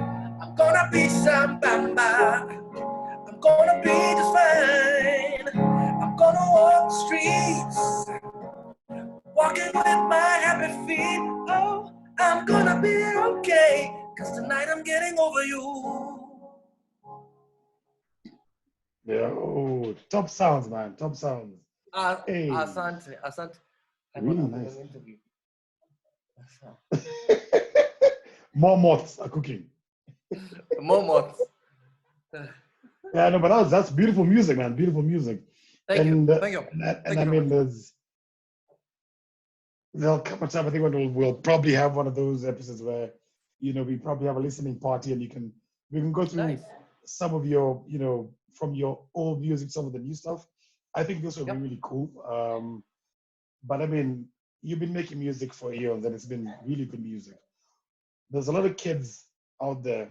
Speaker 2: I'm gonna be samba. I'm gonna be just fine. I'm gonna walk the streets, walking with my happy feet. Oh, I'm gonna be okay, 'cause tonight I'm getting over you.
Speaker 1: Yeah. Oh, top sounds, man. Top sounds. Hey.
Speaker 2: Asante.
Speaker 1: Really nice. More moths are cooking.
Speaker 2: More moths.
Speaker 1: Yeah, no, but that's beautiful music, man. Beautiful music.
Speaker 2: Thank you.
Speaker 1: And I mean, there'll come a time, I think, when we'll probably have one of those episodes where, we probably have a listening party and we can go through some of your, from your old music, some of the new stuff. I think this will be really cool. But I mean, you've been making music for years and it's been really good music. There's a lot of kids out there,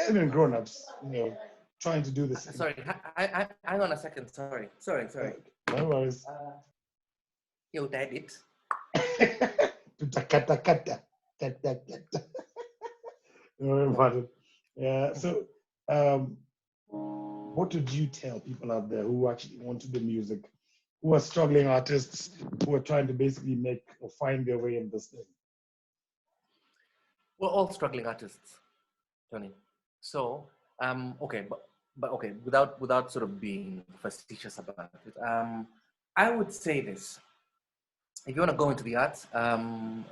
Speaker 1: even grown-ups, trying to do this.
Speaker 2: Sorry, hang on a second. Sorry.
Speaker 1: No worries.
Speaker 2: Yo, David.
Speaker 1: Don't worry about it. Yeah. So, what would you tell people out there who actually want to do music, who are struggling artists, who are trying to basically make or find their way in this thing?
Speaker 2: We're all struggling artists, Tony. So, okay, but okay, without sort of being facetious about it, I would say this: if you want to go into the arts,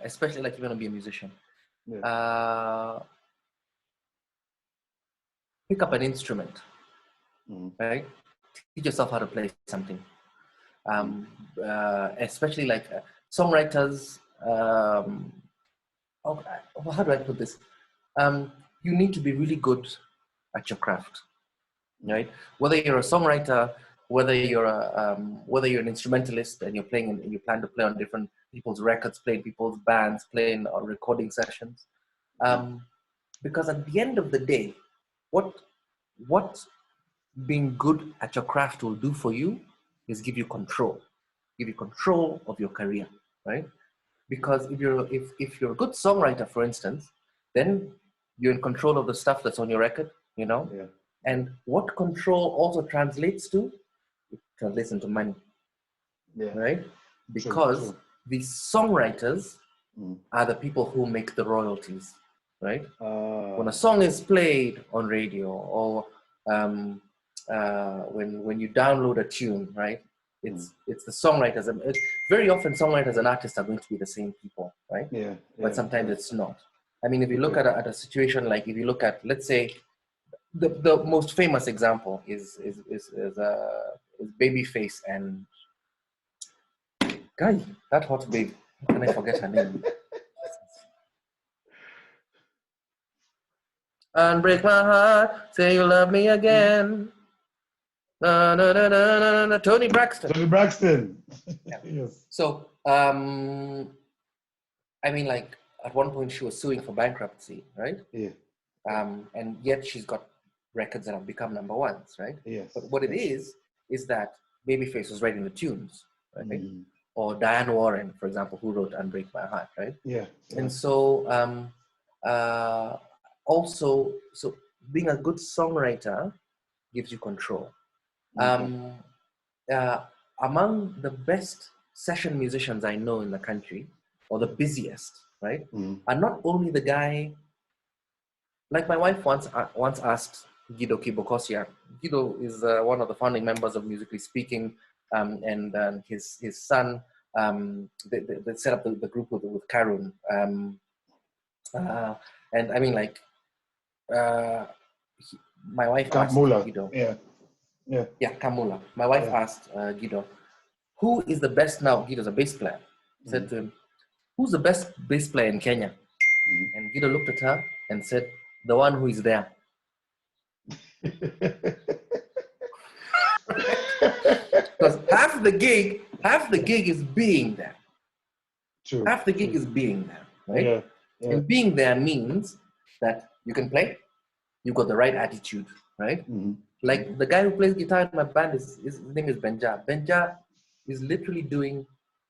Speaker 2: especially like if you want to be a musician, pick up an instrument, right? Teach yourself how to play something. Especially like songwriters. How do I put this? You need to be really good at your craft, right? Whether you're a songwriter, whether you're an instrumentalist and you're playing and you plan to play on different people's records, play in people's bands, play in recording sessions, because at the end of the day, what being good at your craft will do for you is give you control of your career, right? Because if you're a good songwriter, for instance, then you're in control of the stuff that's on your record, and what control also translates into money, right? Because the songwriters are the people who make the royalties, right? When a song is played on radio or when you download a tune, right? It's the songwriters. Very often, songwriters and artists are going to be the same people, right? But sometimes it's not. I mean, if you look at a situation like, if you look at, let's say, the most famous example is Babyface and Guy, that hot babe. How can I forget her name? And break my heart, say you love me again. Tony Braxton.
Speaker 1: Yes.
Speaker 2: So, I mean, like, at one point she was suing for bankruptcy, right?
Speaker 1: Yeah.
Speaker 2: And yet she's got records that have become number ones, right?
Speaker 1: Yes.
Speaker 2: But what it is that Babyface was writing the tunes, right? Or Diane Warren, for example, who wrote "Unbreak My Heart," right?
Speaker 1: Yeah.
Speaker 2: And so, also, so being a good songwriter gives you control. Um, Among the best session musicians I know in the country, or the busiest, right, are not only the guy, like my wife once asked Guido Kibokosia. Guido is one of the founding members of Musically Speaking, and his son, they set up the group with Karun. And I mean, like, my wife asked
Speaker 1: Kamula.
Speaker 2: Guido.
Speaker 1: Yeah.
Speaker 2: Kamula. My wife asked Guido, who is the best now? Guido's a bass player. Said to him, who's the best bass player in Kenya? And Guido looked at her and said, the one who is there. Because half the gig is being there.
Speaker 1: True.
Speaker 2: Half the gig is being there, right?
Speaker 1: Yeah.
Speaker 2: And being there means that you can play, you've got the right attitude, right? Like the guy who plays guitar in my band, his name is Benja. Benja is literally doing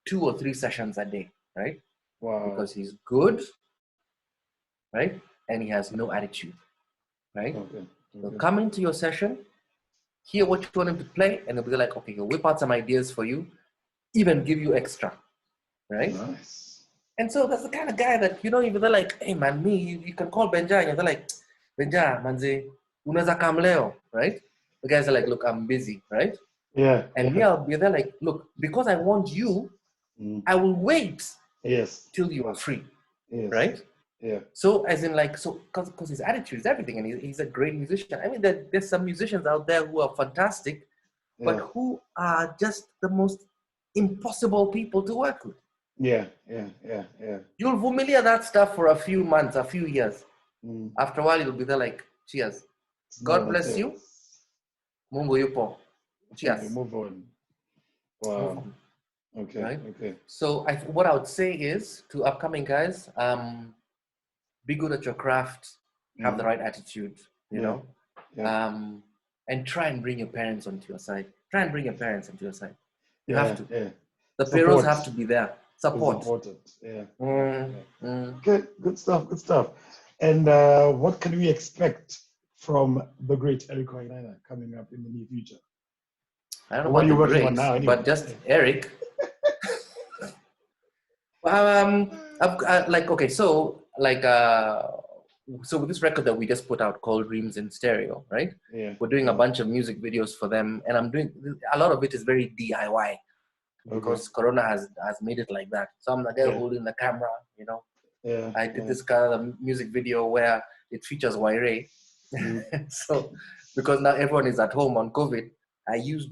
Speaker 2: 2 or 3 sessions a day, right?
Speaker 1: Wow.
Speaker 2: Because he's good, right? And he has no attitude, right?
Speaker 1: Okay.
Speaker 2: He'll come into your session, hear what you want him to play, and they'll be like, okay, he'll whip out some ideas for you, even give you extra, right?
Speaker 1: Nice.
Speaker 2: And so that's the kind of guy that, if they're like, hey man, you can call Benja, and they're like, Benja, manze, unaweza kam leo, right? The guys are like, look, I'm busy, right?
Speaker 1: Yeah.
Speaker 2: And me, I'll be there like, look, because I want you, I will wait till you are free, right?
Speaker 1: Yeah.
Speaker 2: So as in like, so because his attitude is everything, and he's a great musician. I mean, there's some musicians out there who are fantastic, but who are just the most impossible people to work with.
Speaker 1: Yeah.
Speaker 2: You'll familiar that stuff for a few months, a few years. After a while, you'll be there like, cheers. God bless you. Mungu yupo. Cheers.
Speaker 1: Move on. Wow.
Speaker 2: Move on.
Speaker 1: Okay.
Speaker 2: Right?
Speaker 1: Okay.
Speaker 2: So what I would say is to upcoming guys, be good at your craft, have the right attitude, you know, and try and bring your parents onto your side. You have to.
Speaker 1: Yeah.
Speaker 2: The parents have to be there. Support.
Speaker 1: It's important. Yeah.
Speaker 2: Okay,
Speaker 1: good stuff. And what can we expect from the great Erick Wainaina coming up in the near future?
Speaker 2: I don't know
Speaker 1: what
Speaker 2: what
Speaker 1: are you
Speaker 2: the
Speaker 1: working on
Speaker 2: great,
Speaker 1: now, anyway?
Speaker 2: but just Erick. So with this record that we just put out called Dreams in Stereo, right?
Speaker 1: Yeah.
Speaker 2: We're doing a bunch of music videos for them, and I'm doing a lot of it is very DIY because Corona has made it like that. So I'm the guy holding the camera, you know.
Speaker 1: Yeah.
Speaker 2: I did this kind of music video where it features Waire. So because now everyone is at home on COVID, I used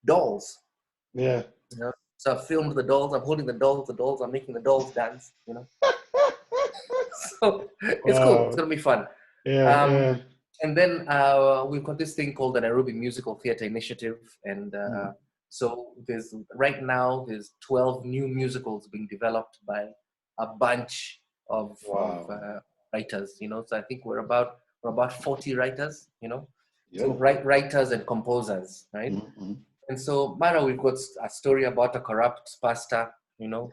Speaker 2: dolls.
Speaker 1: Yeah.
Speaker 2: You know? So I filmed the dolls. I'm holding the dolls. I'm making the dolls dance. You know. So it's cool. It's gonna be fun.
Speaker 1: Yeah.
Speaker 2: And then we've got this thing called the Nairobi Musical Theatre Initiative, and so there's 12 new musicals being developed by a bunch of writers. You know, so I think we're about 40 writers. You know, so writers and composers, right? And so, Mara, we've got a story about a corrupt pastor, you know.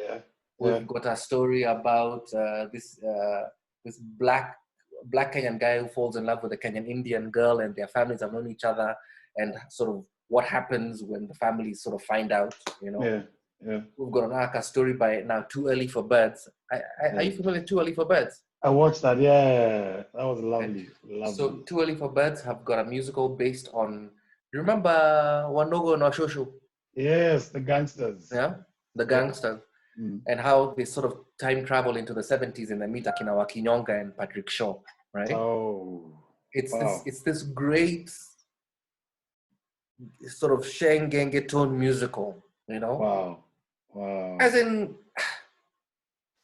Speaker 2: We've got a story about this black Kenyan guy who falls in love with a Kenyan Indian girl, and their families have known each other, and sort of what happens when the families sort of find out, you know. We've got a story by now, Too Early for Birds. Are you familiar with Too Early for Birds?
Speaker 1: I watched that. Yeah, that was lovely.
Speaker 2: So Too Early for Birds have got a musical based on. You remember Wanogo and Washoshu?
Speaker 1: Yes, the gangsters.
Speaker 2: Yeah, the gangsters. And how they sort of time travel into the 70s and they meet Akina Wakinyonga and Patrick Shaw, right?
Speaker 1: Oh,
Speaker 2: it's this great sort of Shengenge tone musical, you know?
Speaker 1: Wow.
Speaker 2: As in,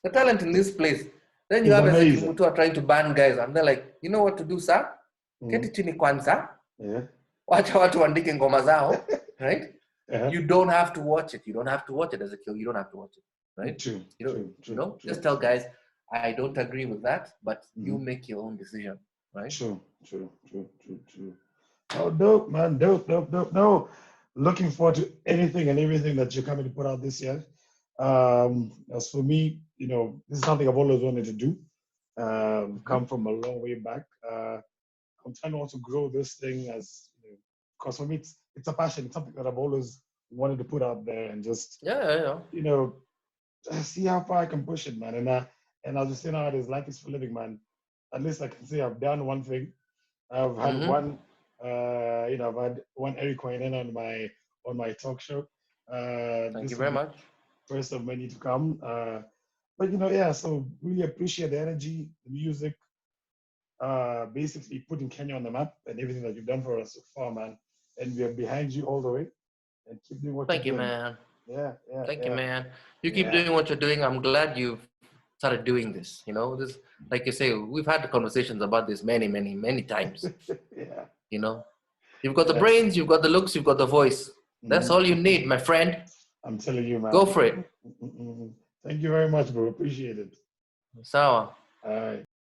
Speaker 2: the talent in this place. Then you have Ezekiel Mutua trying to ban guys, and they're like, you know what to do, sir? Keti chini kwanza. Wacha watu waandike ngoma zao, right? You don't have to watch it. You don't have to watch it, Ezekiel. You don't have to watch it, right?
Speaker 1: True.
Speaker 2: Just tell guys, I don't agree with that, but you make your own decision, right?
Speaker 1: True. Oh, dope, man. Dope. No, looking forward to anything and everything that you're coming to put out this year. As for me, you know, this is something I've always wanted to do. Come from a long way back. I'm trying to also grow this thing as, because for me, it's a passion. It's something that I've always wanted to put out there and just,
Speaker 2: Yeah.
Speaker 1: see how far I can push it, man. And I'll just say nowadays, life is for living, man. At least I can say I've done one thing. I've had one, I've had one Erick Wainaina on my talk show.
Speaker 2: Thank
Speaker 1: This
Speaker 2: you
Speaker 1: will
Speaker 2: very
Speaker 1: be
Speaker 2: much.
Speaker 1: first of many to come. But yeah, so really appreciate the energy, the music, basically putting Kenya on the map and everything that you've done for us so far, man. And we are behind you all the way. And keep doing what
Speaker 2: Thank you,
Speaker 1: you're doing.
Speaker 2: man.
Speaker 1: Yeah.
Speaker 2: Thank you, man. You keep
Speaker 1: Yeah.
Speaker 2: doing what you're doing. I'm glad you've started doing this. This, like you say, we've had conversations about this many, many, many times.
Speaker 1: Yeah.
Speaker 2: You've got the brains, you've got the looks, you've got the voice. That's all you
Speaker 1: Mm-hmm.
Speaker 2: need, my friend.
Speaker 1: I'm telling you, man.
Speaker 2: Go for it.
Speaker 1: Thank you very much, bro. Appreciate it.
Speaker 2: Sawa.
Speaker 1: All right.